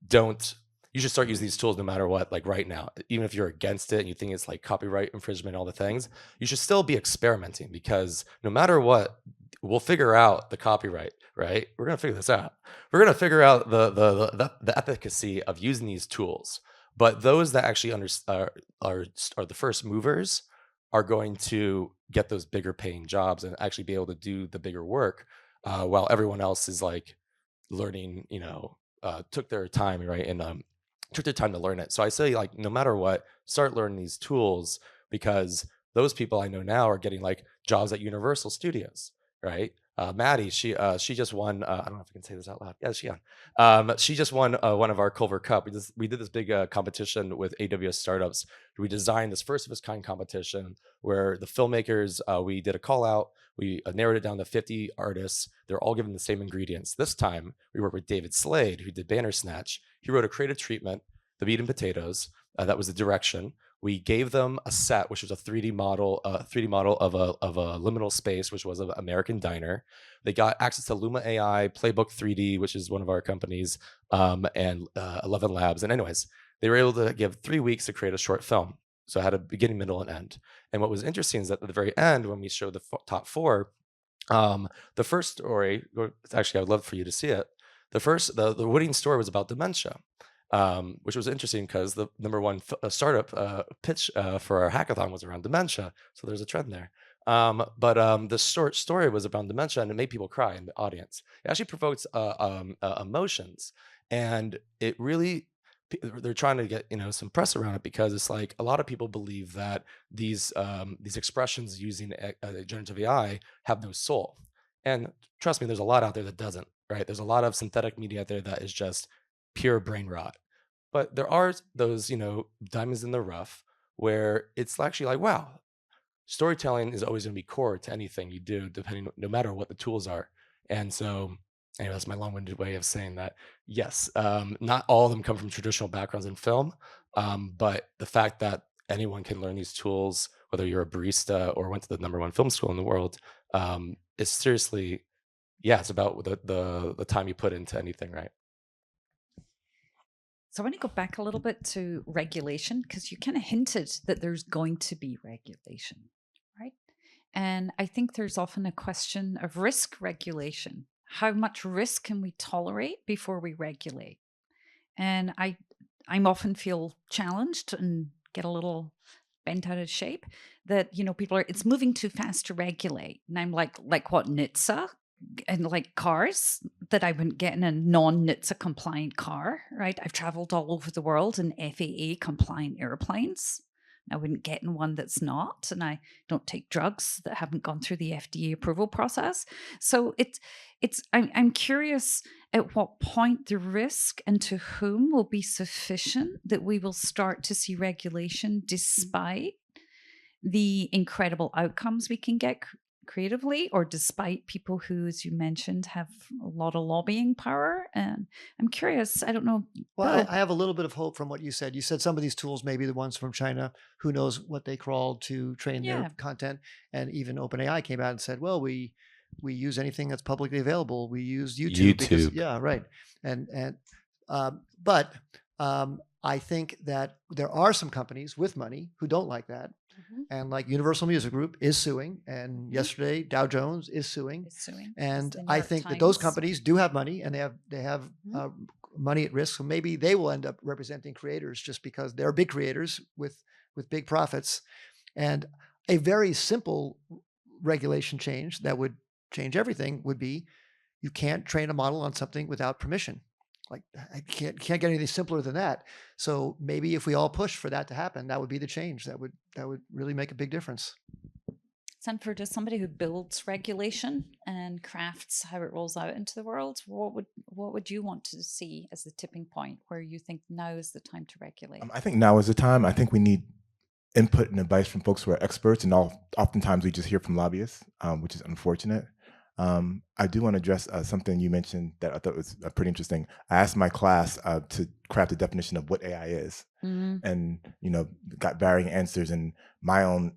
don't you should start using these tools no matter what, like right now. Even if you're against it and you think it's like copyright infringement, all the things, you should still be experimenting because no matter what, we'll figure out the copyright, right? We're gonna figure this out. We're gonna figure out the efficacy of using these tools. But those that actually are the first movers are going to get those bigger paying jobs and actually be able to do the bigger work, while everyone else is like learning, took their time, right? And took their time to learn it. So I say, like, no matter what, start learning these tools because those people I know now are getting like jobs at Universal Studios, right? Maddie, she just won. I don't know if I can say this out loud. Yeah, she just won one of our Culver Cup. We did this big competition with AWS startups. We designed this first of its kind competition where the filmmakers, we did a call out. We narrowed it down to 50 artists. They're all given the same ingredients. This time, we worked with David Slade, who did Bandersnatch. He wrote a creative treatment, the meat and potatoes. That was the direction. We gave them a set, which was a 3D model of a liminal space, which was an American diner. They got access to Luma AI, Playbook 3D, which is one of our companies, and 11 Labs. And anyways, they were able to give 3 weeks to create a short film. So it had a beginning, middle, and end. And what was interesting is that at the very end, when we showed the top four, the first story, actually, I would love for you to see it. The winning story was about dementia, which was interesting because the number one startup pitch for our hackathon was around dementia. So there's a trend there. But the short story was about dementia and it made people cry in the audience. It actually provoked emotions, and it really, they're trying to get some press around it because it's like a lot of people believe that these expressions using generative AI have no soul, and trust me, there's a lot out there that doesn't. Right? There's a lot of synthetic media out there that is just pure brain rot. But there are those diamonds in the rough where it's actually like, wow, storytelling is always going to be core to anything you do, no matter what the tools are. And so, anyway, that's my long-winded way of saying that. Yes, not all of them come from traditional backgrounds in film, but the fact that anyone can learn these tools, whether you're a barista or went to the number one film school in the world, is seriously, yeah, it's about the time you put into anything, right? So I want to go back a little bit to regulation because you kind of hinted that there's going to be regulation, right? And I think there's often a question of risk regulation. How much risk can we tolerate before we regulate? And I'm often feel challenged and get a little bent out of shape that, people are, it's moving too fast to regulate. And I'm like what, NHTSA? And like cars, that I wouldn't get in a non-NHTSA compliant car, right? I've traveled all over the world in FAA compliant airplanes. I wouldn't get in one that's not, and I don't take drugs that haven't gone through the FDA approval process. So I'm curious at what point the risk and to whom will be sufficient that we will start to see regulation despite the incredible outcomes we can get creatively, or despite people who, as you mentioned, have a lot of lobbying power. And I'm curious, I don't know. Well, I have a little bit of hope from what you said. You said some of these tools may be the ones from China. Who knows what they crawled to train their content. And even OpenAI came out and said, well, we use anything that's publicly available. We use YouTube. Because, yeah, right. But I think that there are some companies with money who don't like that. And like Universal Music Group is suing, and yesterday Dow Jones is suing. And I think that those companies do have money, and they have money at risk. So maybe they will end up representing creators just because they're big creators with big profits. And a very simple regulation change that would change everything would be you can't train a model on something without permission. Like, I can't get anything simpler than that. So maybe if we all push for that to happen, that would be the change. That would really make a big difference. Sanford, as somebody who builds regulation and crafts how it rolls out into the world, what would you want to see as the tipping point where you think now is the time to regulate? I think now is the time. I think we need input and advice from folks who are experts, and oftentimes we just hear from lobbyists, which is unfortunate. I do want to address something you mentioned that I thought was pretty interesting. I asked my class to craft a definition of what AI is, and got varying answers. And my own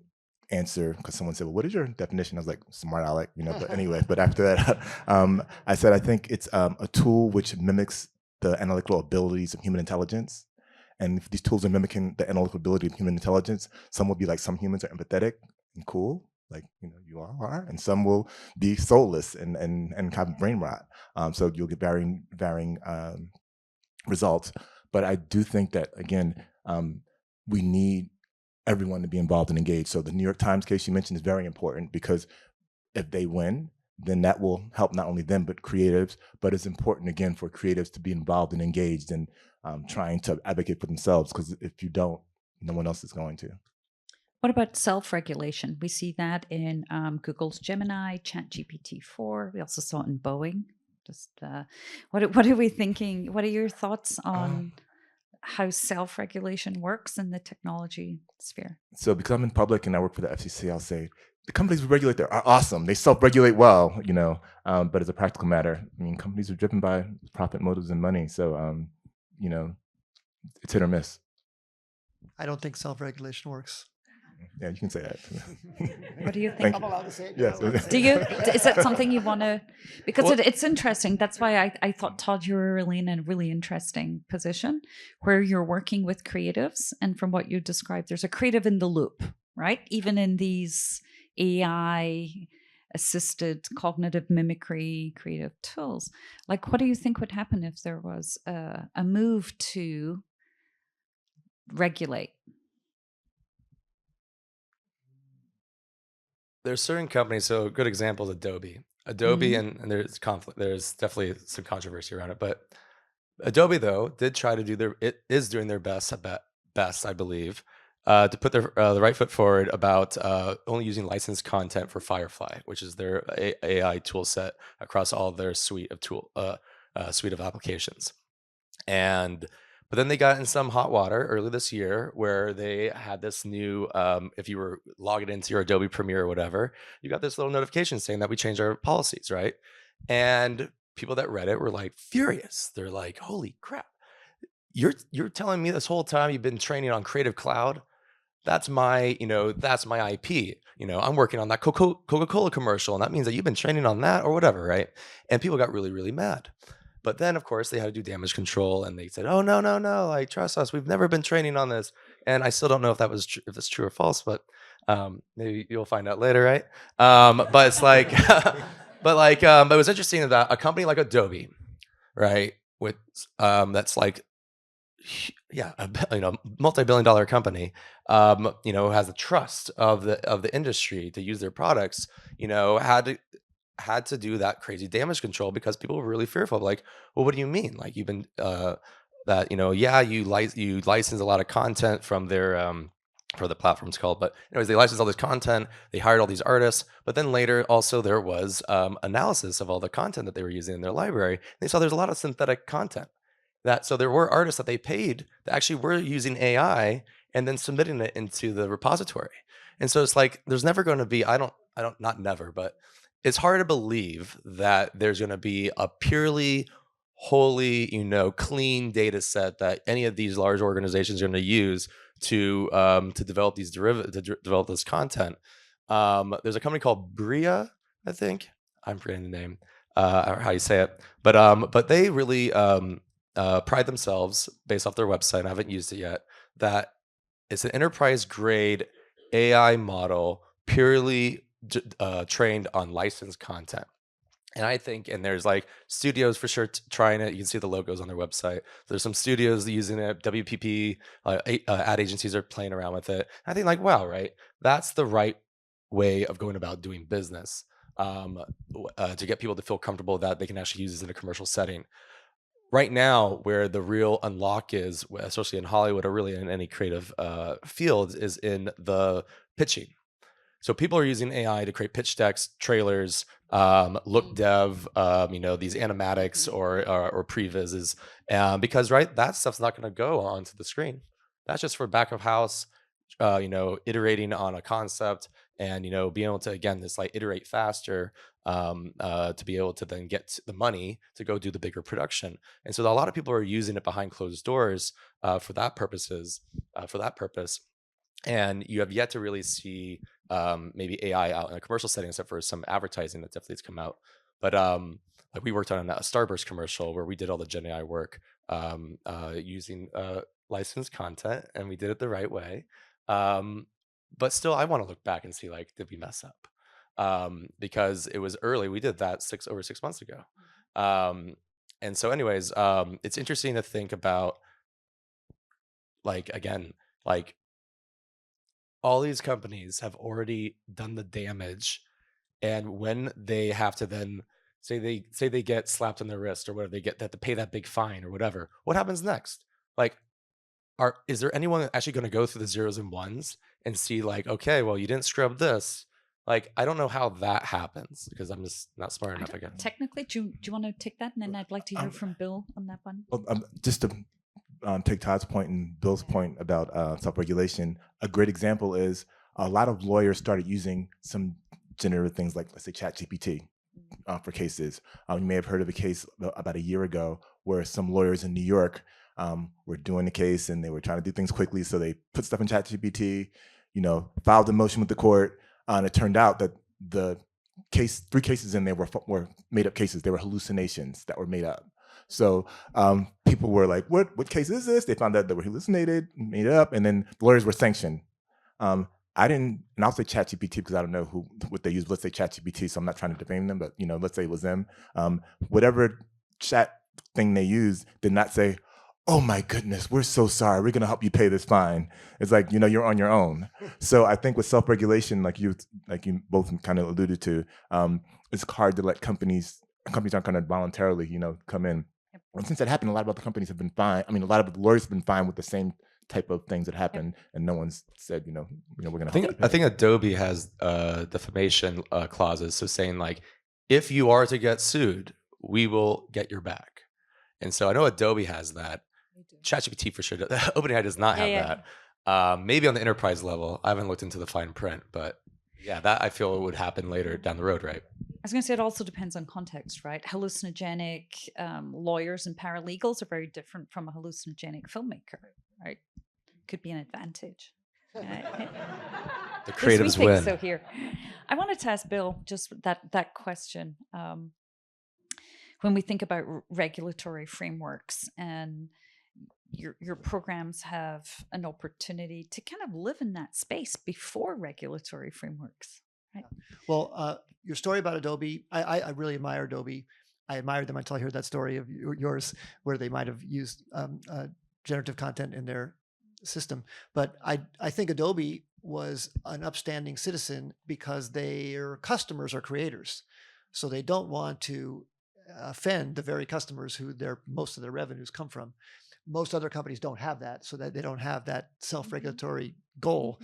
answer, because someone said, "Well, what is your definition?" I was like, "Smart aleck," But anyway, but after that, I said I think it's a tool which mimics the analytical abilities of human intelligence. And if these tools are mimicking the analytical ability of human intelligence, some will be like some humans are empathetic and cool, like you all are, and some will be soulless and have brain rot. So you'll get varying results. But I do think that again, we need everyone to be involved and engaged. So the New York Times case you mentioned is very important, because if they win, then that will help not only them but creatives. But it's important again for creatives to be involved and engaged and trying to advocate for themselves, because if you don't, no one else is going to. What about self-regulation? We see that in Google's Gemini, ChatGPT-4. We also saw it in Boeing. Just what are we thinking? What are your thoughts on how self-regulation works in the technology sphere? So because I'm in public and I work for the FCC, I'll say the companies we regulate there are awesome. They self-regulate well, but as a practical matter, I mean, companies are driven by profit motives and money. So, it's hit or miss. I don't think self-regulation works. Yeah, you can say that. What do you think? I'm allowed to say it. Yes. Do you? Is that something you want to? Because it's interesting. That's why I thought, Todd, you were really in a really interesting position where you're working with creatives, and from what you described, there's a creative in the loop, right? Even in these AI assisted cognitive mimicry creative tools. Like, what do you think would happen if there was a move to regulate? There's certain companies, so a good example is Adobe. Adobe, and there's conflict. There's definitely some controversy around it, but Adobe though did try to do it is doing their best, I believe, to put the right foot forward about only using licensed content for Firefly, which is their AI tool set across all of their suite of applications. But then they got in some hot water early this year where they had this new, if you were logged into your Adobe Premiere or whatever, you got this little notification saying that we changed our policies, right? And people that read it were like furious. They're like, holy crap. You're telling me this whole time you've been training on Creative Cloud? That's my IP. I'm working on that Coca-Cola commercial, and that means that you've been training on that or whatever, right? And people got really, really mad. But then, of course, they had to do damage control, and they said, "Oh no, like trust us, we've never been training on this." And I still don't know if if it's true or false, but maybe you'll find out later, right? But it's like, but it was interesting that a company like Adobe, right, with that's like, multi-billion-dollar company, has the trust of the industry to use their products, had to do that crazy damage control because people were really fearful. Like, well, what do you mean? Like, you've been you license a lot of content from their for the platform's called, but anyways, they licensed all this content. They hired all these artists, but then later also there was analysis of all the content that they were using in their library. They saw there's a lot of synthetic content. So there were artists that they paid that actually were using AI and then submitting it into the repository. And so it's like there's never going to be not never, but it's hard to believe that there's going to be a purely, wholly, clean data set that any of these large organizations are going to use to develop these develop this content. There's a company called Bria, I think. I'm forgetting the name or how you say it, but they really pride themselves based off their website. I haven't used it yet. That it's an enterprise grade AI model purely trained on licensed content. And I think, and there's like studios for sure trying it. You can see the logos on their website. There's some studios using it. WPP ad agencies are playing around with it. I think like, wow, right? That's the right way of going about doing business to get people to feel comfortable that they can actually use this in a commercial setting. Right now, where the real unlock is, especially in Hollywood or really in any creative field, is in the pitching. So people are using AI to create pitch decks, trailers, look dev, these animatics or previses, because that stuff's not going to go onto the screen. That's just for back of house, iterating on a concept and being able to, again, this like iterate faster, to be able to then get the money to go do the bigger production. And so a lot of people are using it behind closed doors for that purpose. And you have yet to really see maybe AI out in a commercial setting, except for some advertising that definitely has come out. But like we worked on a Starburst commercial where we did all the Gen AI work using licensed content, and we did it the right way. But still, I want to look back and see, like, did we mess up? Because it was early. We did that over 6 months ago. And so anyways, it's interesting to think about, like, again, like all these companies have already done the damage. And when they have to then say they get slapped on the wrist or whatever, they have to pay that big fine or whatever, what happens next? Like, is there anyone actually going to go through the zeros and ones and see, like, okay, well, you didn't scrub this? Like, I don't know how that happens because I'm just not smart enough, I guess. Technically, do you want to take that? And then I'd like to hear from Bill on that one. Well, just to take Todd's point and Bill's point about self-regulation, a great example is a lot of lawyers started using some generative things like, let's say, ChatGPT for cases. You may have heard of a case about a year ago where some lawyers in New York were doing the case and they were trying to do things quickly. So they put stuff in ChatGPT, filed a motion with the court. And it turned out that the three cases in there were made up cases. They were hallucinations that were made up. So people were like, what case is this? They found out they were hallucinated, made it up, and then the lawyers were sanctioned. I didn't, and I'll say ChatGPT because I don't know what they use. Let's say ChatGPT, so I'm not trying to defame them, but let's say it was them. Whatever chat thing they used did not say, oh my goodness, we're so sorry, we're gonna help you pay this fine. It's like, you're on your own. So I think with self-regulation, like you both kind of alluded to, it's hard to let companies aren't gonna voluntarily, come in. And since that happened, a lot of other companies have been fine. I mean, a lot of the lawyers have been fine with the same type of things that happened, and no one's said, we're gonna. I think Adobe has defamation clauses, so saying, like, if you are to get sued, we will get your back. And so I know Adobe has that. ChatGPT for sure. OpenAI does not have that. Maybe on the enterprise level. I haven't looked into the fine print, but yeah, that I feel would happen later down the road, right? I was going to say it also depends on context, right? Hallucinogenic lawyers and paralegals are very different from a hallucinogenic filmmaker, right? Could be an advantage. The creatives win. So here, I wanted to ask Bill just that question. When we think about regulatory frameworks, and your programs have an opportunity to kind of live in that space before regulatory frameworks, right? Well, your story about Adobe, I really admire Adobe. I admired them until I heard that story of yours where they might have used generative content in their system. But I think Adobe was an upstanding citizen because their customers are creators. So they don't want to offend the very customers who most of their revenues come from. Most other companies don't have that, so that they don't have that self-regulatory goal.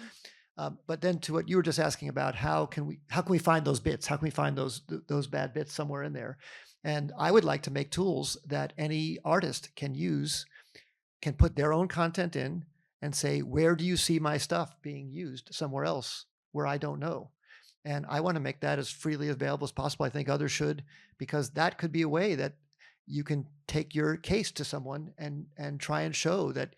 But then to what you were just asking about, how can we find those bits? How can we find those bad bits somewhere in there? And I would like to make tools that any artist can use, can put their own content in and say, where do you see my stuff being used somewhere else where I don't know? And I want to make that as freely available as possible. I think others should, because that could be a way that you can take your case to someone and try and show that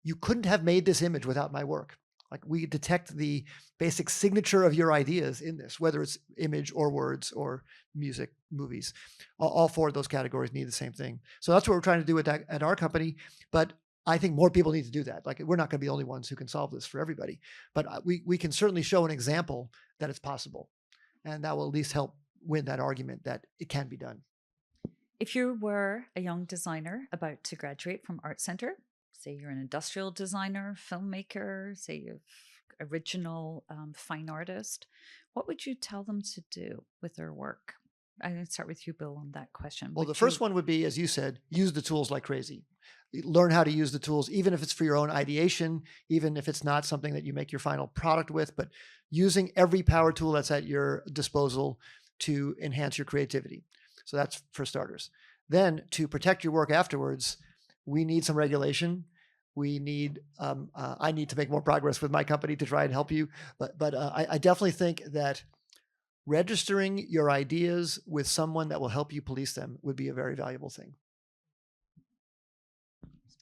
you couldn't have made this image without my work. Like, we detect the basic signature of your ideas in this, whether it's image or words or music, movies. All four of those categories need the same thing. So that's what we're trying to do at our company. But I think more people need to do that. Like, we're not going to be the only ones who can solve this for everybody. But we can certainly show an example that it's possible. And that will at least help win that argument that it can be done. If you were a young designer about to graduate from ArtCenter, say you're an industrial designer, filmmaker, say you're original fine artist, what would you tell them to do with their work? I'm going to start with you, Bill, on that question. Well, the first one would be, as you said, use the tools like crazy. Learn how to use the tools, even if it's for your own ideation, even if it's not something that you make your final product with, but using every power tool that's at your disposal to enhance your creativity. So that's for starters. Then, to protect your work afterwards, we need some regulation. we need, I need to make more progress with my company to try and help you. But I definitely think that registering your ideas with someone that will help you police them would be a very valuable thing.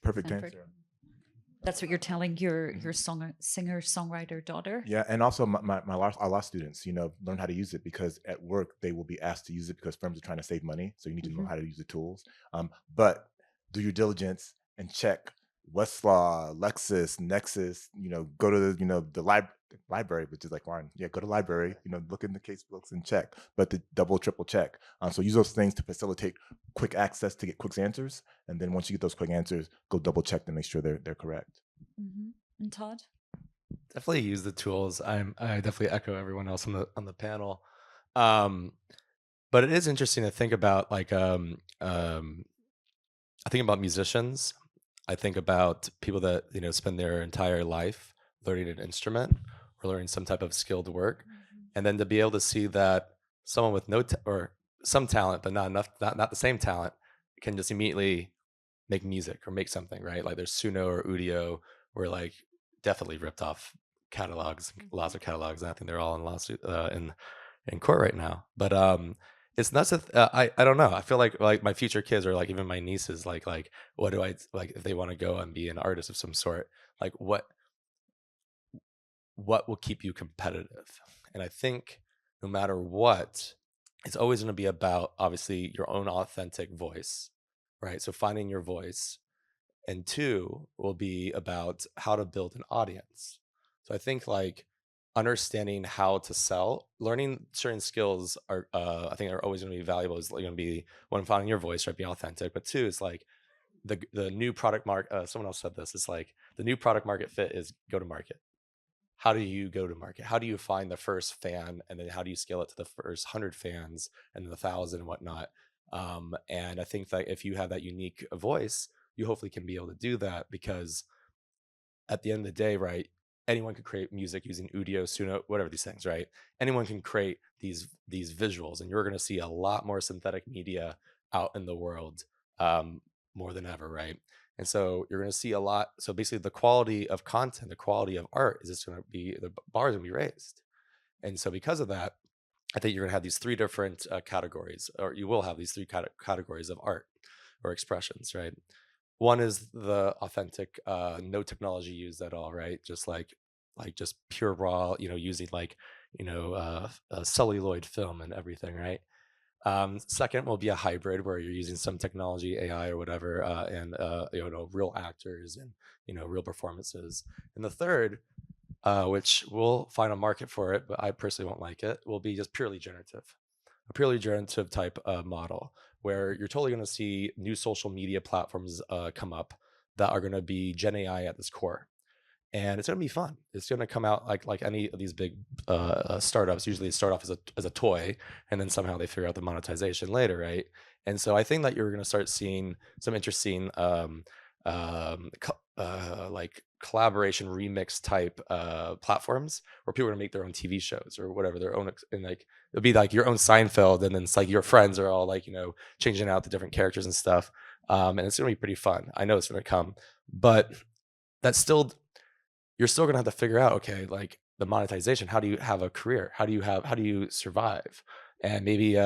Perfect Sanford? answer. That's what you're telling your singer-songwriter daughter? Yeah, and also our law students, learn how to use it, because at work they will be asked to use it because firms are trying to save money. So you need to know how to use the tools. But do your diligence and check Westlaw, Lexis, Nexus. Go to the library, which is like Warren. Yeah, go to the library. Look in the case books and check, but the double, triple check. So use those things to facilitate quick access to get quick answers, and then once you get those quick answers, go double check to make sure they're correct. Mm-hmm. And Todd? Definitely use the tools. I definitely echo everyone else on the panel. But it is interesting to think about, like, I think about musicians. I think about people that spend their entire life learning an instrument or learning some type of skilled work, and then to be able to see that someone with or some talent but not enough, not the same talent, can just immediately make music or make something, right? Like there's Suno or Udio, were like definitely ripped off catalogs, lots of catalogs. And I think they're all in lawsuit in court right now. But it's not. I don't know. I feel like my future kids, or like even my nieces, like what do I like if they want to go and be an artist of some sort? Like what will keep you competitive? And I think no matter what, it's always going to be about obviously your own authentic voice, right? So finding your voice. And two will be about how to build an audience. So I think like understanding how to sell, learning certain skills are, I think are always going to be valuable. Is going to be one, finding your voice, right? Be authentic. But two, is like the new product market. Someone else said this. It's like the new product market fit is go to market. How do you go to market? How do you find the first fan, and then how do you scale it to the first 100 fans and then 1,000 and whatnot? And I think that if you have that unique voice, you hopefully can be able to do that, because at the end of the day, right, anyone could create music using Udio, Suno, whatever these things, right? Anyone can create these visuals, and you're going to see a lot more synthetic media out in the world more than ever, right? And so you're going to see a lot. So basically the quality of content, the quality of art is just going to be, the bar is going to be raised. And so because of that, I think you're going to have these three different categories, or you will have these three categories of art or expressions, right? One is the authentic, no technology used at all, right? Just like just pure raw, using like, celluloid film and everything, right? Second will be a hybrid where you're using some technology, AI or whatever, and real actors and real performances. And the third, which we'll find a market for it, but I personally won't like it, will be just purely generative, a purely generative type model, where you're totally going to see new social media platforms come up that are going to be Gen AI at its core. And it's going to be fun. It's going to come out like any of these big startups. Usually start off as a toy, and then somehow they figure out the monetization later, right? And so I think that you're going to start seeing some interesting like collaboration remix type platforms, where people are going to make their own TV shows or whatever, their own, and like it'll be like your own Seinfeld, and then it's like your friends are all like changing out the different characters and stuff, and it's going to be pretty fun. I know it's going to come, but that's still, you're still going to have to figure out, okay, like the monetization. How do you have a career? How do you survive? And maybe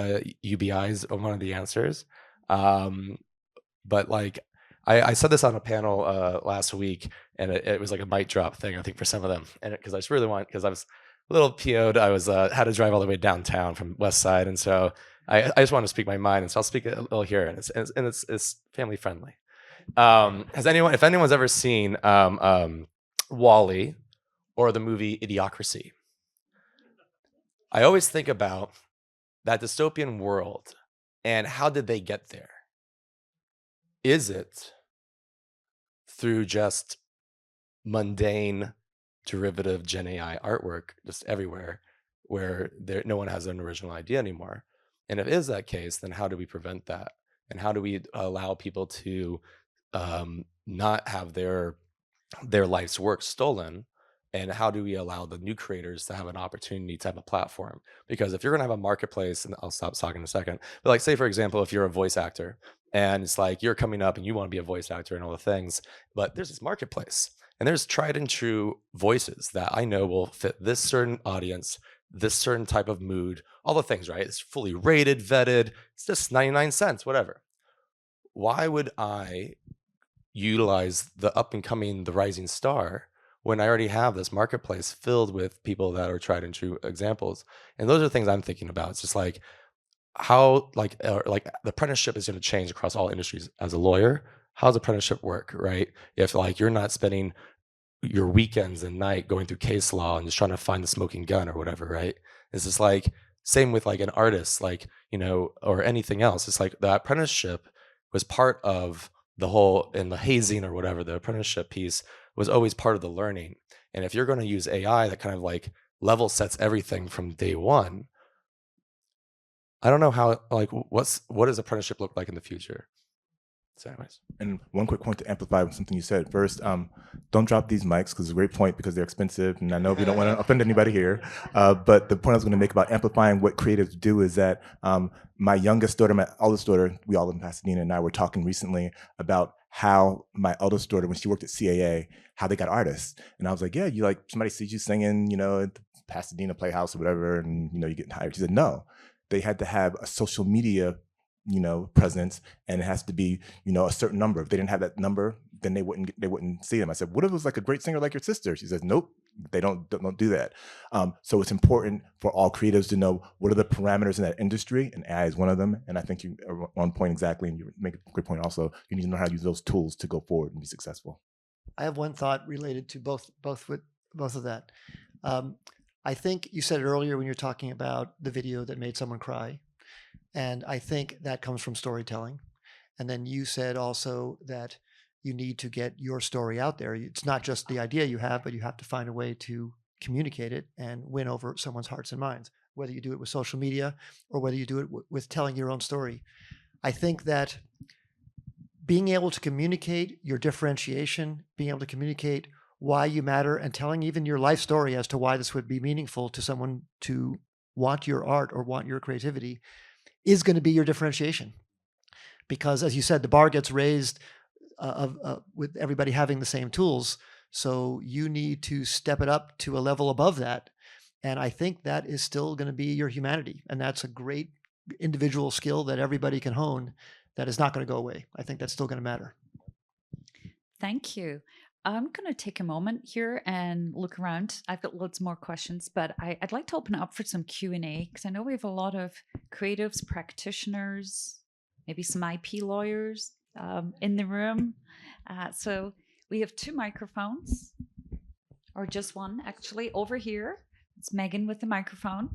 UBI is one of the answers. But like I said this on a panel last week, and it was like a mic drop thing, I think, for some of them. And because I just really because I was a little PO'd, I was had to drive all the way downtown from West Side, and so I just want to speak my mind, and so I'll speak a little here, and it's family friendly. If anyone's ever seen WALL-E or the movie Idiocracy, I always think about that dystopian world and how did they get there? Is it through just mundane derivative Gen AI artwork just everywhere, where no one has an original idea anymore? And if it is that case, then how do we prevent that? And how do we allow people to not have their life's work stolen? And how do we allow the new creators to have an opportunity to have a platform? Because if you're going to have a marketplace, and I'll stop talking in a second, but like say, for example, if you're a voice actor And it's like you're coming up and you want to be a voice actor and all the things, but there's this marketplace and there's tried and true voices that I know will fit this certain audience, this certain type of mood, all the things, right? It's fully rated, vetted, it's just 99 cents, whatever. Why would I utilize the up and coming, the rising star when I already have this marketplace filled with people that are tried and true examples? And those are things I'm thinking about. It's just like how like the apprenticeship is going to change across all industries. As a lawyer, how does apprenticeship work, right? If like you're not spending your weekends and night going through case law and just trying to find the smoking gun or whatever, right? It's just like same with like an artist, like, you know, or anything else. It's like the apprenticeship was part of the whole, in the hazing or whatever, the apprenticeship piece was always part of the learning. And if you're going to use AI that kind of like level sets everything from day one, I don't know how, like, what does apprenticeship look like in the future? So anyways. And one quick point to amplify something you said. First, don't drop these mics because it's a great point because they're expensive, and I know we don't want to offend anybody here. But the point I was going to make about amplifying what creatives do is that my youngest daughter, my oldest daughter, we all live in Pasadena, and I were talking recently about how my eldest daughter, when she worked at CAA, how they got artists. And I was like, yeah, you like somebody sees you singing, you know, at the Pasadena Playhouse or whatever, and you know, you get hired. She said, no, they had to have a social media, you know, presence, and it has to be, you know, a certain number. If they didn't have that number, then they wouldn't see them. I said, what if it was like a great singer like your sister? She says, nope, they don't do that. So it's important for all creatives to know what are the parameters in that industry, and AI is one of them. And I think you are on point exactly, and you make a great point also. You need to know how to use those tools to go forward and be successful. I have one thought related to both of that. I think you said it earlier when you're talking about the video that made someone cry. And I think that comes from storytelling. And then you said also that you need to get your story out there. It's not just the idea you have, but you have to find a way to communicate it and win over someone's hearts and minds, whether you do it with social media or whether you do it with telling your own story. I think that being able to communicate your differentiation, being able to communicate why you matter, and telling even your life story as to why this would be meaningful to someone to want your art or want your creativity is going to be your differentiation. Because as you said, the bar gets raised with everybody having the same tools. So you need to step it up to a level above that. And I think that is still going to be your humanity. And that's a great individual skill that everybody can hone that is not going to go away. I think that's still going to matter. Thank you. I'm going to take a moment here and look around. I've got loads more questions, but I'd like to open it up for some Q&A because I know we have a lot of creatives, practitioners, maybe some IP lawyers in the room. So we have 2 microphones, or just one actually, over here. It's Megan with the microphone.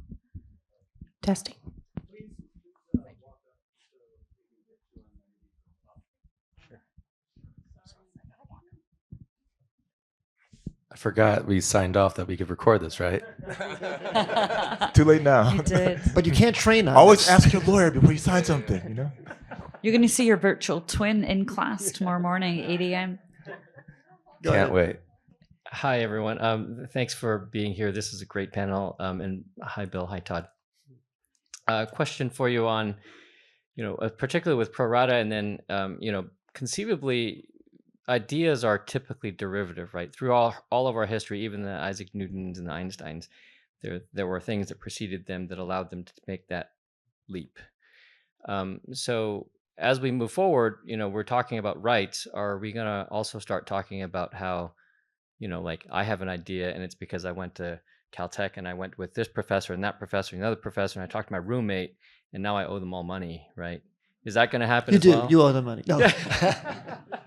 Testing. I forgot we signed off that we could record this, right? Too late now. You did. But you can't train on Always this. ask your lawyer before you sign something, you know? You're going to see your virtual twin in class tomorrow morning, 8 a.m. Can't wait. Hi, everyone. Thanks for being here. This is a great panel. And hi, Bill. Hi, Todd. Question for you on, particularly with ProRata, and then, conceivably, ideas are typically derivative, right? Through all of our history, even the Isaac Newtons and the Einsteins, there were things that preceded them that allowed them to make that leap. So as we move forward, we're talking about rights. Are we going to also start talking about how, like I have an idea and it's because I went to Caltech and I went with this professor and that professor and another professor and I talked to my roommate and now I owe them all money, right? Is that going to happen as well? You owe them money. No.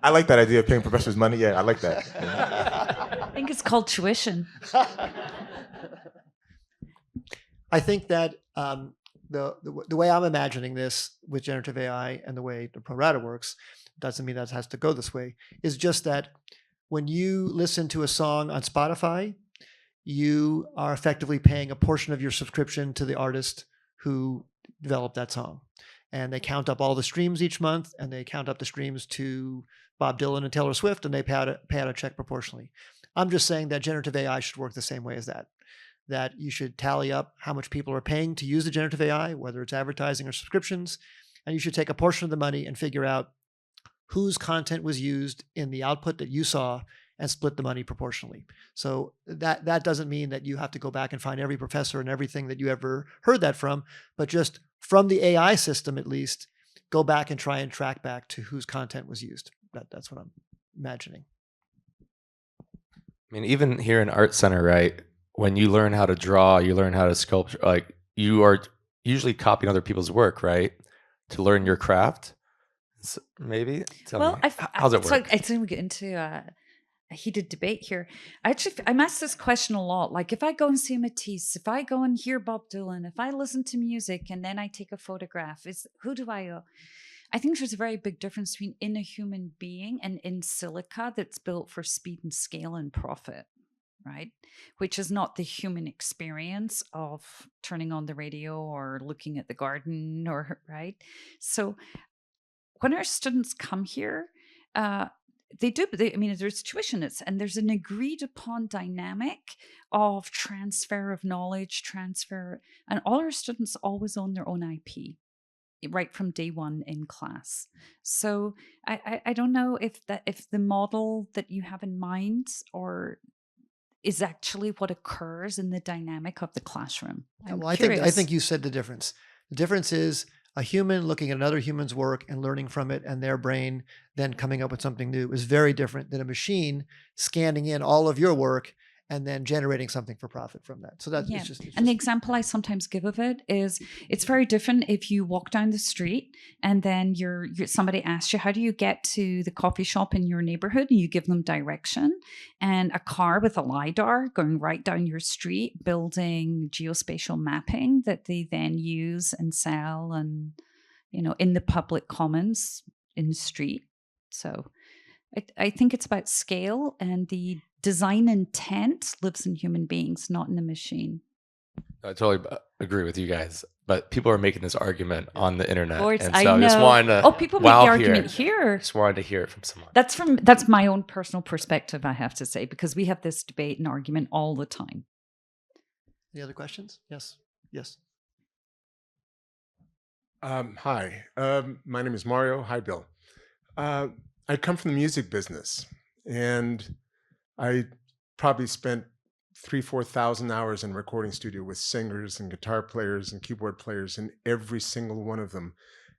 I like that idea of paying professors money. Yeah, I like that. I think it's called tuition. I think that the way I'm imagining this with generative AI and the way the ProRata works, doesn't mean that has to go this way, is just that when you listen to a song on Spotify, you are effectively paying a portion of your subscription to the artist who developed that song. And they count up all the streams each month, and they count up the streams to Bob Dylan and Taylor Swift, and they pay out a check proportionally. I'm just saying that generative AI should work the same way as that. That you should tally up how much people are paying to use the generative AI, whether it's advertising or subscriptions, and you should take a portion of the money and figure out whose content was used in the output that you saw and split the money proportionally. So that doesn't mean that you have to go back and find every professor and everything that you ever heard that from, but just from the AI system, at least, go back and try and track back to whose content was used. That's what I'm imagining. I mean, even here in ArtCenter, right? When you learn how to draw, you learn how to sculpt, like you are usually copying other people's work, right? To learn your craft. So maybe tell Well, me, how's it so work? I think we get into a heated debate here. I'm asked this question a lot. Like, if I go and see Matisse, if I go and hear Bob Dylan, if I listen to music and then I take a photograph, who do I owe? I think there's a very big difference between in a human being and in silica that's built for speed and scale and profit, right? Which is not the human experience of turning on the radio or looking at the garden, or right. So when our students come here, there's tuition, and there's an agreed upon dynamic of transfer of knowledge, and all our students always own their own IP right from day one in class. So I don't know if the model that you have in mind or is actually what occurs in the dynamic of the classroom. Well, I think you said the difference. The difference is a human looking at another human's work and learning from it, and their brain then coming up with something new is very different than a machine scanning in all of your work and then generating something for profit from that. So that's it's just. And the example I sometimes give of it is it's very different if you walk down the street and then somebody asks you, how do you get to the coffee shop in your neighborhood? And you give them direction, and a car with a LiDAR going right down your street, building geospatial mapping that they then use and sell and, in the public commons in the street. So I think it's about scale, and the design intent lives in human beings, not in a machine. I totally agree with you guys, but people are making this argument on the internet, Course, and I so I just know. wanted to. People make the argument here. Just wanted to hear it from someone. That's my own personal perspective, I have to say, because we have this debate and argument all the time. Any other questions? Yes. Hi, my name is Mario. Hi, Bill. I come from the music business, and I probably spent 4,000 hours in a recording studio with singers and guitar players and keyboard players, and every single one of them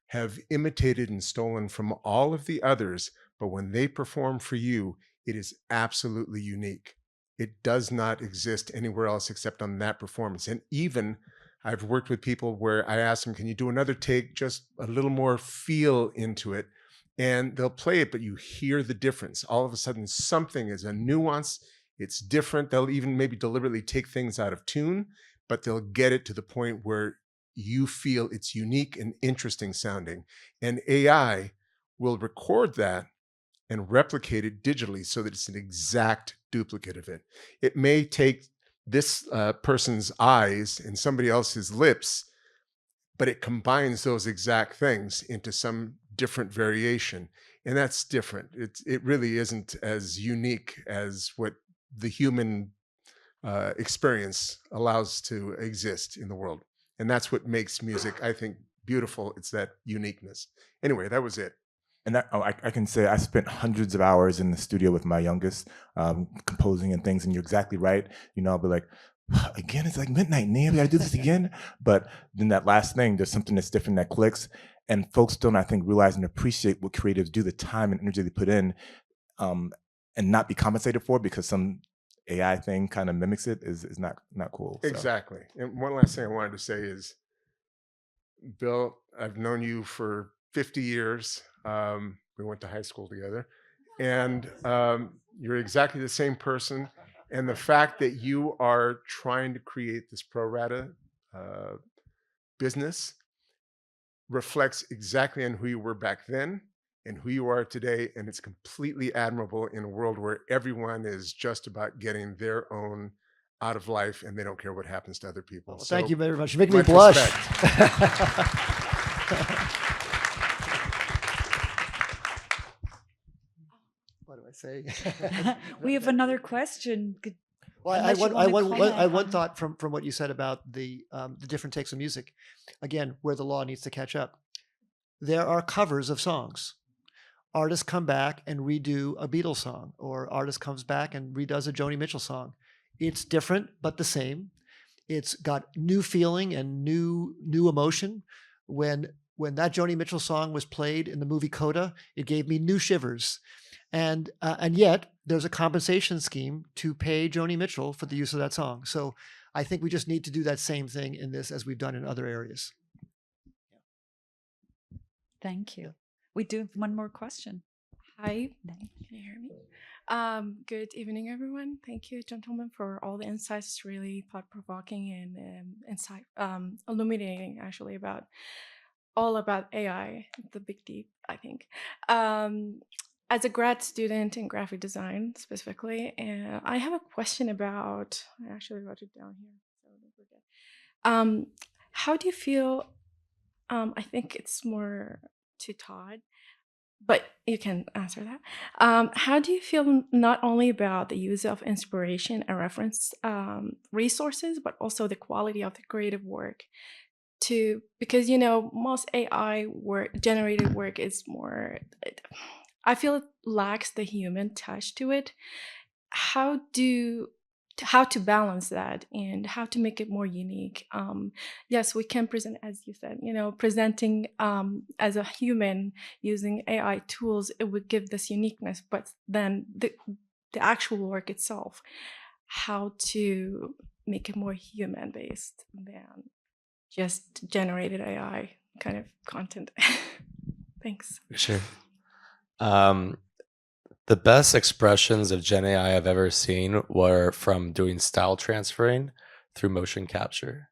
have imitated and stolen from all of the others. But when they perform for you, it is absolutely unique. It does not exist anywhere else except on that performance. And even I've worked with people where I ask them, can you do another take, just a little more feel into it? And they'll play it, but you hear the difference. All of a sudden, something is a nuance. It's different. They'll even maybe deliberately take things out of tune, but they'll get it to the point where you feel it's unique and interesting sounding. And AI will record that and replicate it digitally so that it's an exact duplicate of it. It may take this person's eyes and somebody else's lips, but it combines those exact things into some different variation. And that's different. It really isn't as unique as what the human experience allows to exist in the world. And that's what makes music, I think, beautiful. It's that uniqueness. Anyway, that was it. And I can say I spent hundreds of hours in the studio with my youngest, composing and things. And you're exactly right. I'll be like, again, it's like midnight, Neil, we gotta do this again. But then that last thing, there's something that's different that clicks. And folks don't, I think, realize and appreciate what creatives do, the time and energy they put in, and not be compensated for because some AI thing kind of mimics it is not cool. So. Exactly. And one last thing I wanted to say is, Bill, I've known you for 50 years. We went to high school together, and you're exactly the same person. And the fact that you are trying to create this ProRata business reflects exactly on who you were back then and who you are today. And it's completely admirable in a world where everyone is just about getting their own out of life and they don't care what happens to other people. Well, so thank you very much. You're making me blush. What do I say? We have another question. Well, I had one thought from what you said about the different takes of music. Again, where the law needs to catch up. there are covers of songs. Artists come back and redo a Beatles song, or artist comes back and redoes a Joni Mitchell song. It's different, but the same. It's got new feeling and new emotion. When that Joni Mitchell song was played in the movie Coda, it gave me new shivers. And yet there's a compensation scheme to pay Joni Mitchell for the use of that song. So I think we just need to do that same thing in this as we've done in other areas. Thank you. We do have one more question. Hi, can you hear me? Good evening, everyone. Thank you, gentlemen, for all the insights. It's really thought-provoking and illuminating, actually, about AI, the big deep, I think. As a grad student in graphic design, specifically, and I have a question about. I actually wrote it down here, so I don't forget. How do you feel? I think it's more to Todd, but you can answer that. How do you feel not only about the use of inspiration and reference resources, but also the quality of the creative work? Because most AI work, generated work, is more. I feel it lacks the human touch to it. How to balance that and how to make it more unique. Yes, we can present, as you said, presenting as a human using AI tools, it would give this uniqueness, but then the actual work itself, how to make it more human based than just generated AI kind of content. Thanks. Sure. The best expressions of Gen AI I've ever seen were from doing style transferring through motion capture.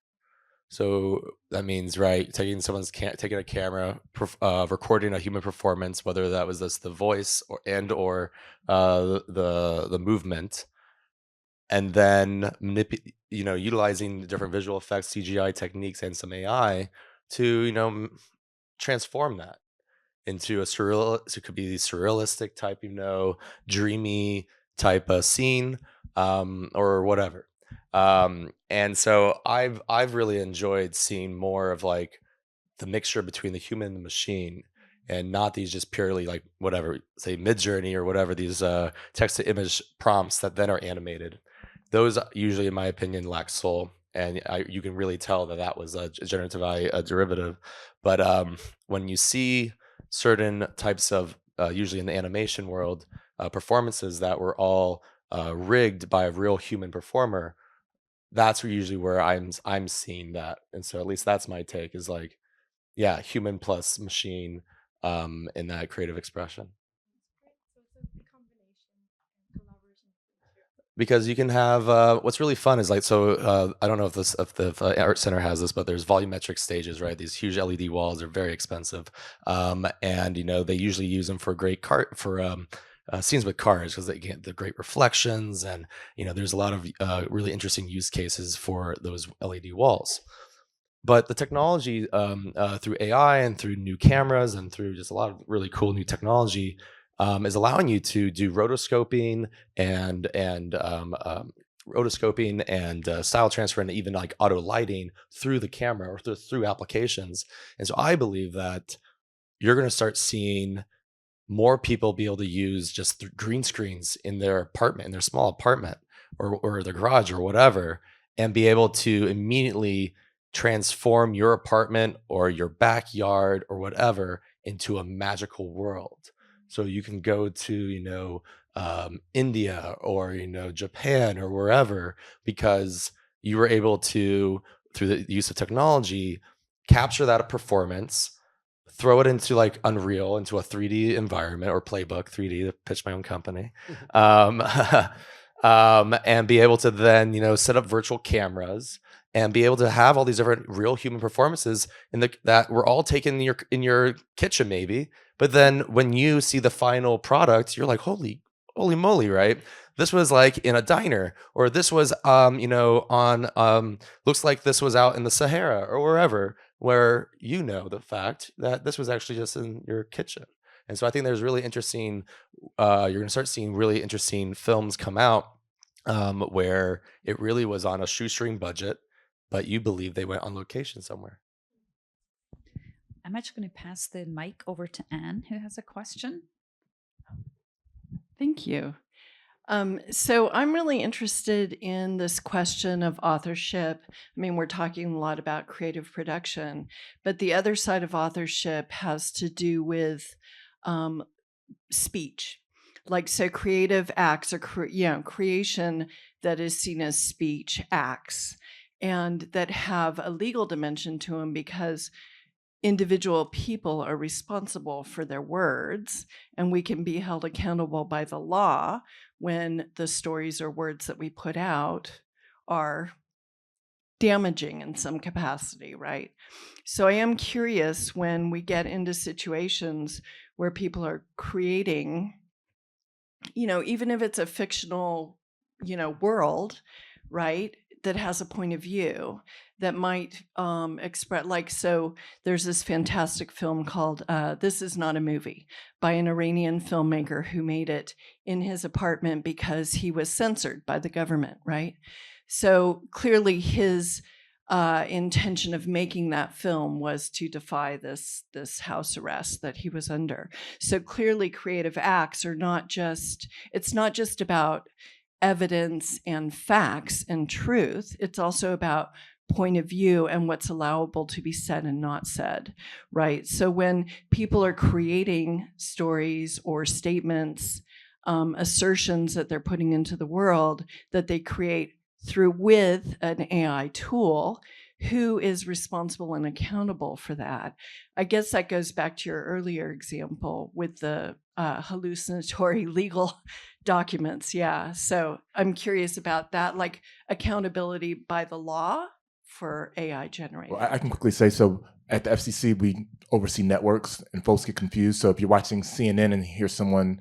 So that means, right, taking a camera, recording a human performance, whether that was just the voice or the movement, and then utilizing different visual effects, CGI techniques, and some AI to transform that into a so it could be surrealistic type, dreamy type of scene, or whatever. And so I've really enjoyed seeing more of like the mixture between the human and the machine, and not these just purely like whatever, say Midjourney or whatever, these text to image prompts that then are animated. Those usually, in my opinion, lack soul. And you can really tell that was a generative AI derivative. But when you see certain types of, usually in the animation world, performances that were all rigged by a real human performer, that's usually where I'm seeing that. And so at least that's my take, is like, yeah, human plus machine in that creative expression. Because you can have what's really fun is like, so I don't know if the ArtCenter has this, but there's volumetric stages, right? These huge LED walls are very expensive, and they usually use them for scenes with cars, because they get the great reflections, and there's a lot of really interesting use cases for those LED walls. But the technology through AI and through new cameras and through just a lot of really cool new technology is allowing you to do rotoscoping and style transfer, and even like auto lighting through the camera or through applications. And so I believe that you're going to start seeing more people be able to use just green screens in their apartment, in their small apartment or their garage or whatever, and be able to immediately transform your apartment or your backyard or whatever into a magical world. So you can go to, India or, Japan or wherever, because you were able to, through the use of technology, capture that performance, throw it into like Unreal, into a 3D environment, or Playbook 3D, to pitch my own company, and be able to then, set up virtual cameras and be able to have all these different real human performances that were all taken in your kitchen, maybe. But then when you see the final product, you're like, holy moly, right? This was like in a diner, or this was, looks like this was out in the Sahara or wherever, where the fact that this was actually just in your kitchen. And so I think there's really interesting, you're going to start seeing really interesting films come out where it really was on a shoestring budget, but you believe they went on location somewhere. I'm actually going to pass the mic over to Anne, who has a question. Thank you. So I'm really interested in this question of authorship. I mean, we're talking a lot about creative production, but the other side of authorship has to do with speech. Like, so creative acts or creation that is seen as speech acts, and that have a legal dimension to them because individual people are responsible for their words, and we can be held accountable by the law when the stories or words that we put out are damaging in some capacity, right? So I am curious, when we get into situations where people are creating, even if it's a fictional, world, right, that has a point of view that might express, like, so there's this fantastic film called This Is Not a Movie by an Iranian filmmaker who made it in his apartment because he was censored by the government, right? So clearly his intention of making that film was to defy this house arrest that he was under. So clearly creative acts are it's not just about evidence and facts and truth. It's also about point of view and what's allowable to be said and not said, right? So when people are creating stories or statements, assertions that they're putting into the world that they create with an AI tool, who is responsible and accountable for that? I guess that goes back to your earlier example with the hallucinatory legal documents. Yeah. So I'm curious about that, like accountability by the law for AI generated. Well, I can quickly say, so at the FCC, we oversee networks and folks get confused. So if you're watching CNN and hear someone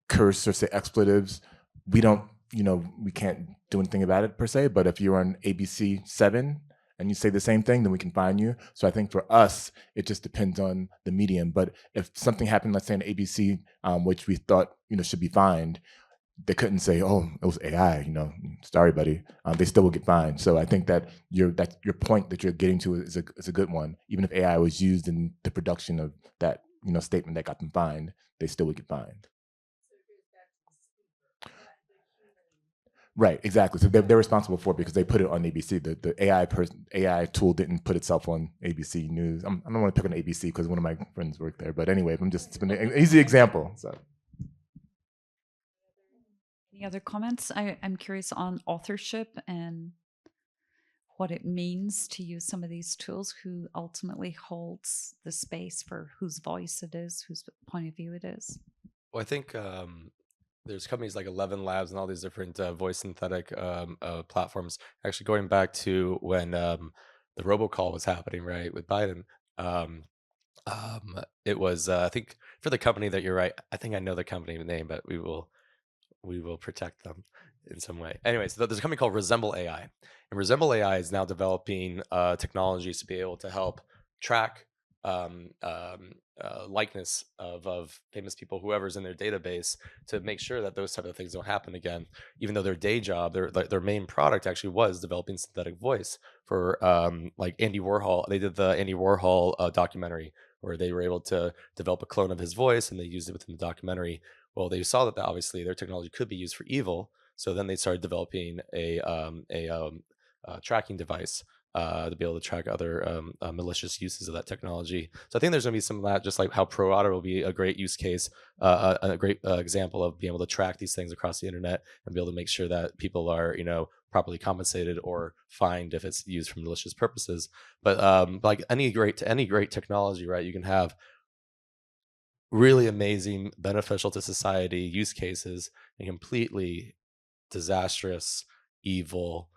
curse or say expletives, we can't do anything about it per se, but if you're on ABC 7 and you say the same thing, then we can fine you. So I think for us, it just depends on the medium. But if something happened, let's say on ABC, which we thought, should be fined, they couldn't say, oh, it was AI, sorry, buddy. They still will get fined. So I think that your point that you're getting to is a good one. Even if AI was used in the production of that, statement that got them fined, they still would get fined. Right, exactly. So they're responsible for it because they put it on ABC. The AI tool didn't put itself on ABC News. I don't want to pick on ABC because one of my friends worked there. But anyway, it's been an easy example. So, any other comments? I'm curious on authorship and what it means to use some of these tools. Who ultimately holds the space for whose voice it is, whose point of view it is? Well, I think there's companies like 11 Labs and all these different voice synthetic platforms. Actually, going back to when the robocall was happening, right, with Biden, it was I think for the company that you're right. I think I know the company name, but we will protect them in some way. Anyways, there's a company called Resemble AI, and Resemble AI is now developing technologies to be able to help track likeness of famous people, whoever's in their database, to make sure that those type of things don't happen again. Even though their day job, their main product actually was developing synthetic voice for like Andy Warhol. They did the Andy Warhol documentary where they were able to develop a clone of his voice and they used it within the documentary. Well, they saw that obviously their technology could be used for evil, so then they started developing a tracking device to be able to track other malicious uses of that technology. So I think there's going to be some of that, just like how ProRata will be a great use case, a great example of being able to track these things across the internet and be able to make sure that people are, properly compensated or fined if it's used for malicious purposes. But like any great technology, right, you can have really amazing, beneficial to society use cases and completely disastrous, evil,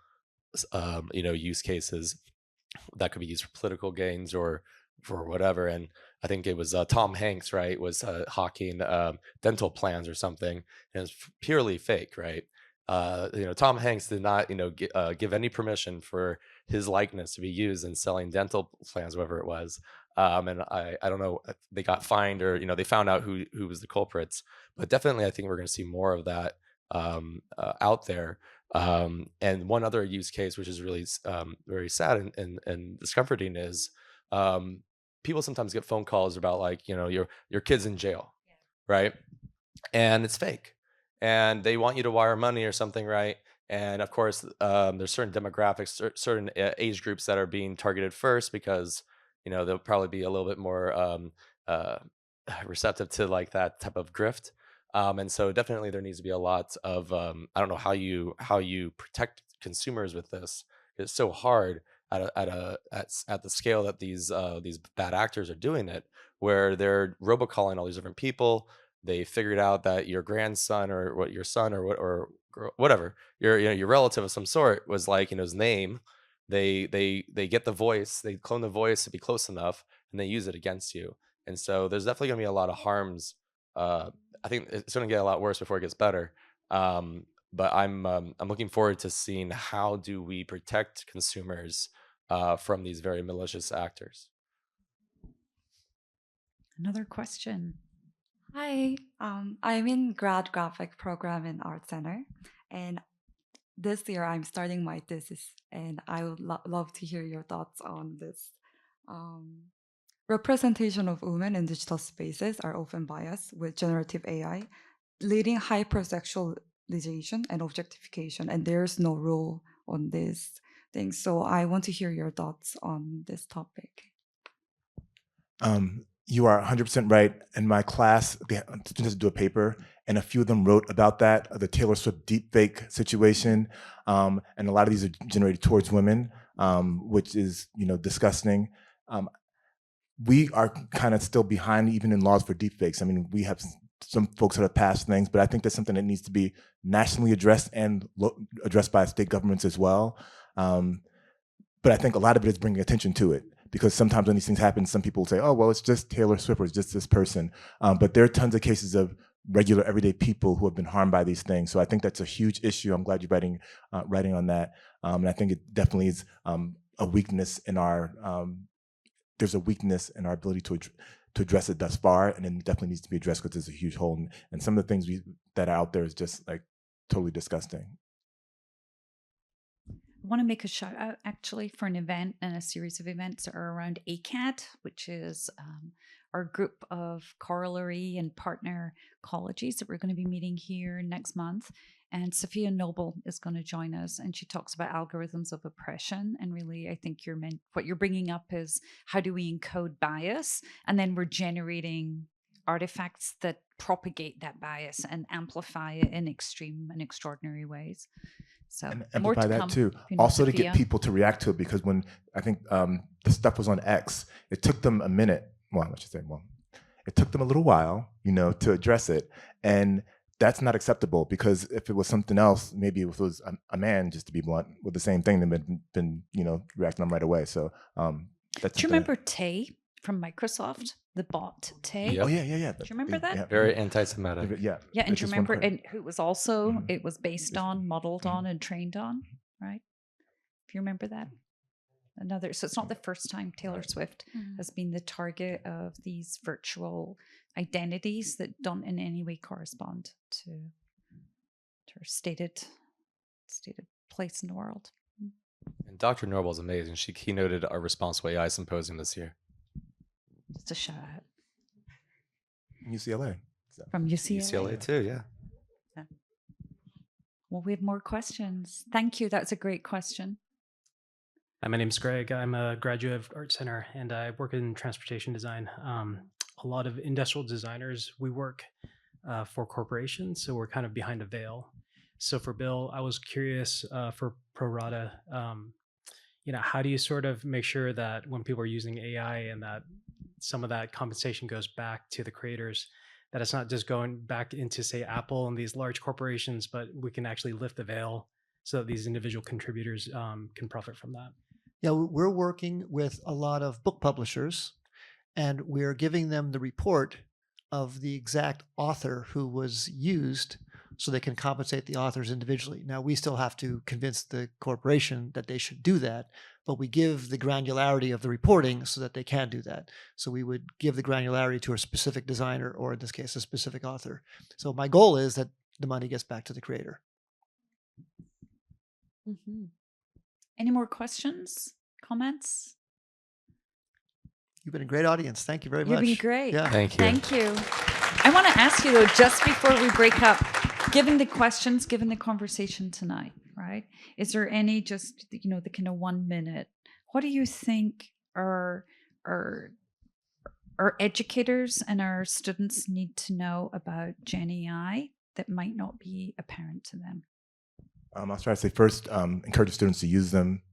use cases that could be used for political gains or for whatever. And I think it was Tom Hanks, right, was hawking dental plans or something, and it's purely fake, right? Tom Hanks did not, give any permission for his likeness to be used in selling dental plans, whatever it was. And I don't know if they got fined or, they found out who was the culprits, but definitely I think we're going to see more of that out there. And one other use case, which is really very sad and discomforting, is people sometimes get phone calls about like, your kid's in jail, right? And it's fake, and they want you to wire money or something, right? And of course, there's certain demographics, certain age groups that are being targeted first because they'll probably be a little bit more uh, receptive to like that type of grift. And so definitely there needs to be a lot of I don't know how you protect consumers with this. It's so hard at the scale that these bad actors are doing it, where they're robocalling all these different people. They figured out that your grandson or what your son or whatever your relative of some sort was like his name. They get the voice, they clone the voice to be close enough, and they use it against you. And so there's definitely going to be a lot of harms. I think it's going to get a lot worse before it gets better. But I'm looking forward to seeing how do we protect consumers from these very malicious actors. Another question. Hi, I'm in grad graphic program in ArtCenter, and this year I'm starting my thesis, and I would love to hear your thoughts on this. Representation of women in digital spaces are often biased with generative AI, leading hypersexualization and objectification, and there's no rule on this thing. So I want to hear your thoughts on this topic. You are 100% right. In my class, students do a paper, and a few of them wrote about that, the Taylor Swift deepfake situation, and a lot of these are generated towards women, which is disgusting. We are kind of still behind even in laws for deepfakes. I mean, we have some folks that have passed things, but I think that's something that needs to be nationally addressed and addressed by state governments as well. But I think a lot of it is bringing attention to it. Because sometimes when these things happen, some people say, oh, well, it's just Taylor Swift or it's just this person. But there are tons of cases of regular, everyday people who have been harmed by these things. So I think that's a huge issue. I'm glad you're writing on that. And I think it definitely is a weakness in our, there's a weakness in our ability to address it thus far. And it definitely needs to be addressed because there's a huge hole. And some of the things that are out there is just like totally disgusting. I want to make a shout out actually for an event and a series of events that are around ACAD, which is our group of corollary and partner colleges that we're going to be meeting here next month. And Sophia Noble is going to join us, and she talks about algorithms of oppression. And really, I think what you're bringing up is how do we encode bias, and then we're generating artifacts that propagate that bias and amplify it in extreme and extraordinary ways. So and more amplify to that come, too. you know, Also to Sophia. get people to react to it, because when I think the stuff was on X, it took them a minute. Well, I should say, it took them a little while, to address it, and that's not acceptable. Because if it was something else, maybe if it was a man, just to be blunt, with the same thing, they've been reacting on right away. So that's. Do you remember Tay from Microsoft? The bot Tay. Oh yeah. Do you remember that? Yeah. Very anti-Semitic. Yeah. Yeah, and It's do you just one remember, part. and who was also it was based on, modeled on, and trained on, right? If you remember that. So it's not the first time Taylor Swift has been the target of these virtual identities that don't in any way correspond to her stated place in the world. And Dr. Norwell is amazing. She keynoted our Responsible AI Symposium this year. Just a shout out. UCLA. So. From UCLA. UCLA too, yeah. Well, we have more questions. Thank you. That's a great question. Hi, my name's Greg. I'm a graduate of ArtCenter, and I work in transportation design. A lot of industrial designers, we work for corporations, so we're kind of behind a veil. So for Bill, I was curious for ProRata, how do you sort of make sure that when people are using AI and that some of that compensation goes back to the creators, that it's not just going back into, say, Apple and these large corporations, but we can actually lift the veil so that these individual contributors can profit from that? Yeah, we're working with a lot of book publishers, and we're giving them the report of the exact author who was used so they can compensate the authors individually. Now, we still have to convince the corporation that they should do that, but we give the granularity of the reporting so that they can do that. So we would give the granularity to a specific designer, or in this case, a specific author. So my goal is that the money gets back to the creator. Any more questions, comments? You've been a great audience. Thank you very You've much. been great. Yeah. Thank you. Thank you. I want to ask you though, just before we break up, given the questions, given the conversation tonight, right? Is there any just, the kind of 1 minute, what do you think our educators and our students need to know about Gen AI that might not be apparent to them? I'll try to say first, encourage students to use them,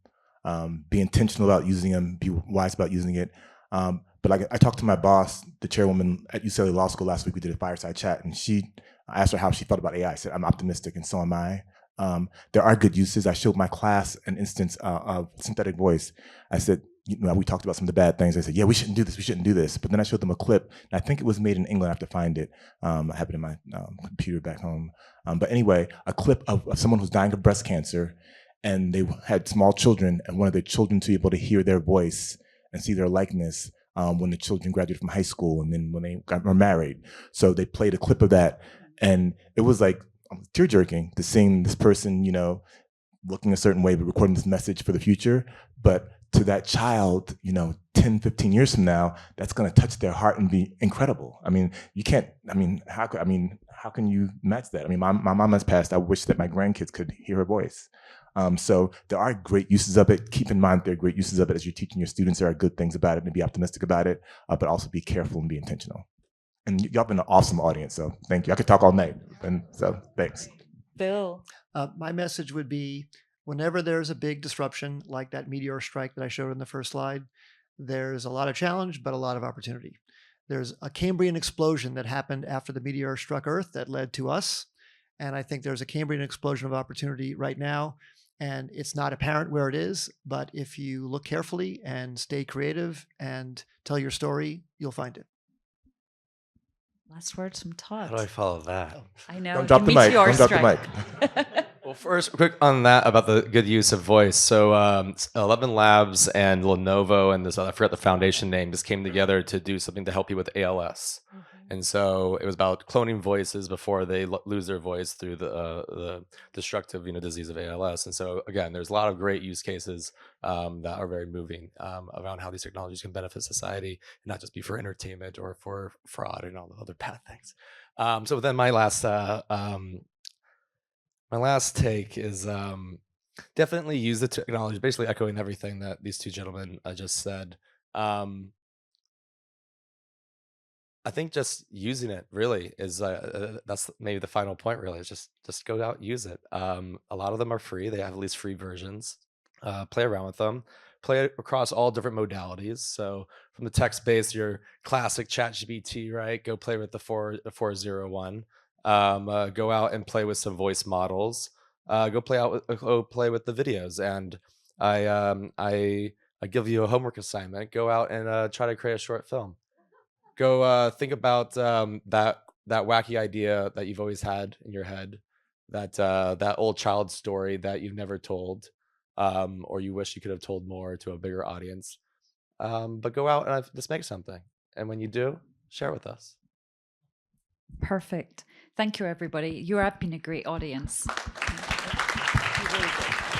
be intentional about using them, be wise about using it. But like I talked to my boss, the chairwoman at UCLA Law School last week. We did a fireside chat, and I asked her how she felt about AI. I said, I'm optimistic, and so am I. There are good uses. I showed my class an instance of synthetic voice. I said, we talked about some of the bad things. I said, yeah, we shouldn't do this. We shouldn't do this. But then I showed them a clip, and I think it was made in England. I have to find it. I have it in my computer back home. But anyway, a clip of someone who's dying of breast cancer, and they had small children, and wanted their children to be able to hear their voice and see their likeness when the children graduated from high school and then when they were married. So they played a clip of that, and it was like tear-jerking to seeing this person, looking a certain way, but recording this message for the future. But to that child, 10, 15 years from now, that's going to touch their heart and be incredible. I mean, you can't, how can you match that? I mean, my mom has passed. I wish that my grandkids could hear her voice. So there are great uses of it. Keep in mind there are great uses of it as you're teaching your students. There are good things about it, and be optimistic about it, but also be careful and be intentional. And y'all been an awesome audience, so thank you. I could talk all night, and so thanks. Bill. My message would be, whenever there's a big disruption like that meteor strike that I showed in the first slide, there's a lot of challenge, but a lot of opportunity. There's a Cambrian explosion that happened after the meteor struck Earth that led to us. And I think there's a Cambrian explosion of opportunity right now. And it's not apparent where it is, but if you look carefully and stay creative and tell your story, you'll find it. Last words from Todd. How do I follow that? I know. Don't drop the mic. Don't drop the mic. Well, first, quick on that about the good use of voice. So 11 Labs and Lenovo and this other, I forgot the foundation name, just came together to do something to help you with ALS. And so it was about cloning voices before they lose their voice through the destructive disease of ALS. And so again, there's a lot of great use cases that are very moving around how these technologies can benefit society and not just be for entertainment or for fraud and all the other bad things. So then my last take is definitely use the technology, basically echoing everything that these two gentlemen just said. I think just using it really is that's maybe the final point. Really, is just go out, use it. A lot of them are free; they have at least free versions. Play around with them. Play across all different modalities. So from the text-based, your classic ChatGPT, right? Go play with the 401. Go out and play with some voice models. Go play with the videos. And I give you a homework assignment. Go out and try to create a short film. Go think about that wacky idea that you've always had in your head, that old child story that you've never told, or you wish you could have told more to a bigger audience. But go out and just make something. And when you do, share it with us. Perfect. Thank you, everybody. You have been a great audience. You're really good.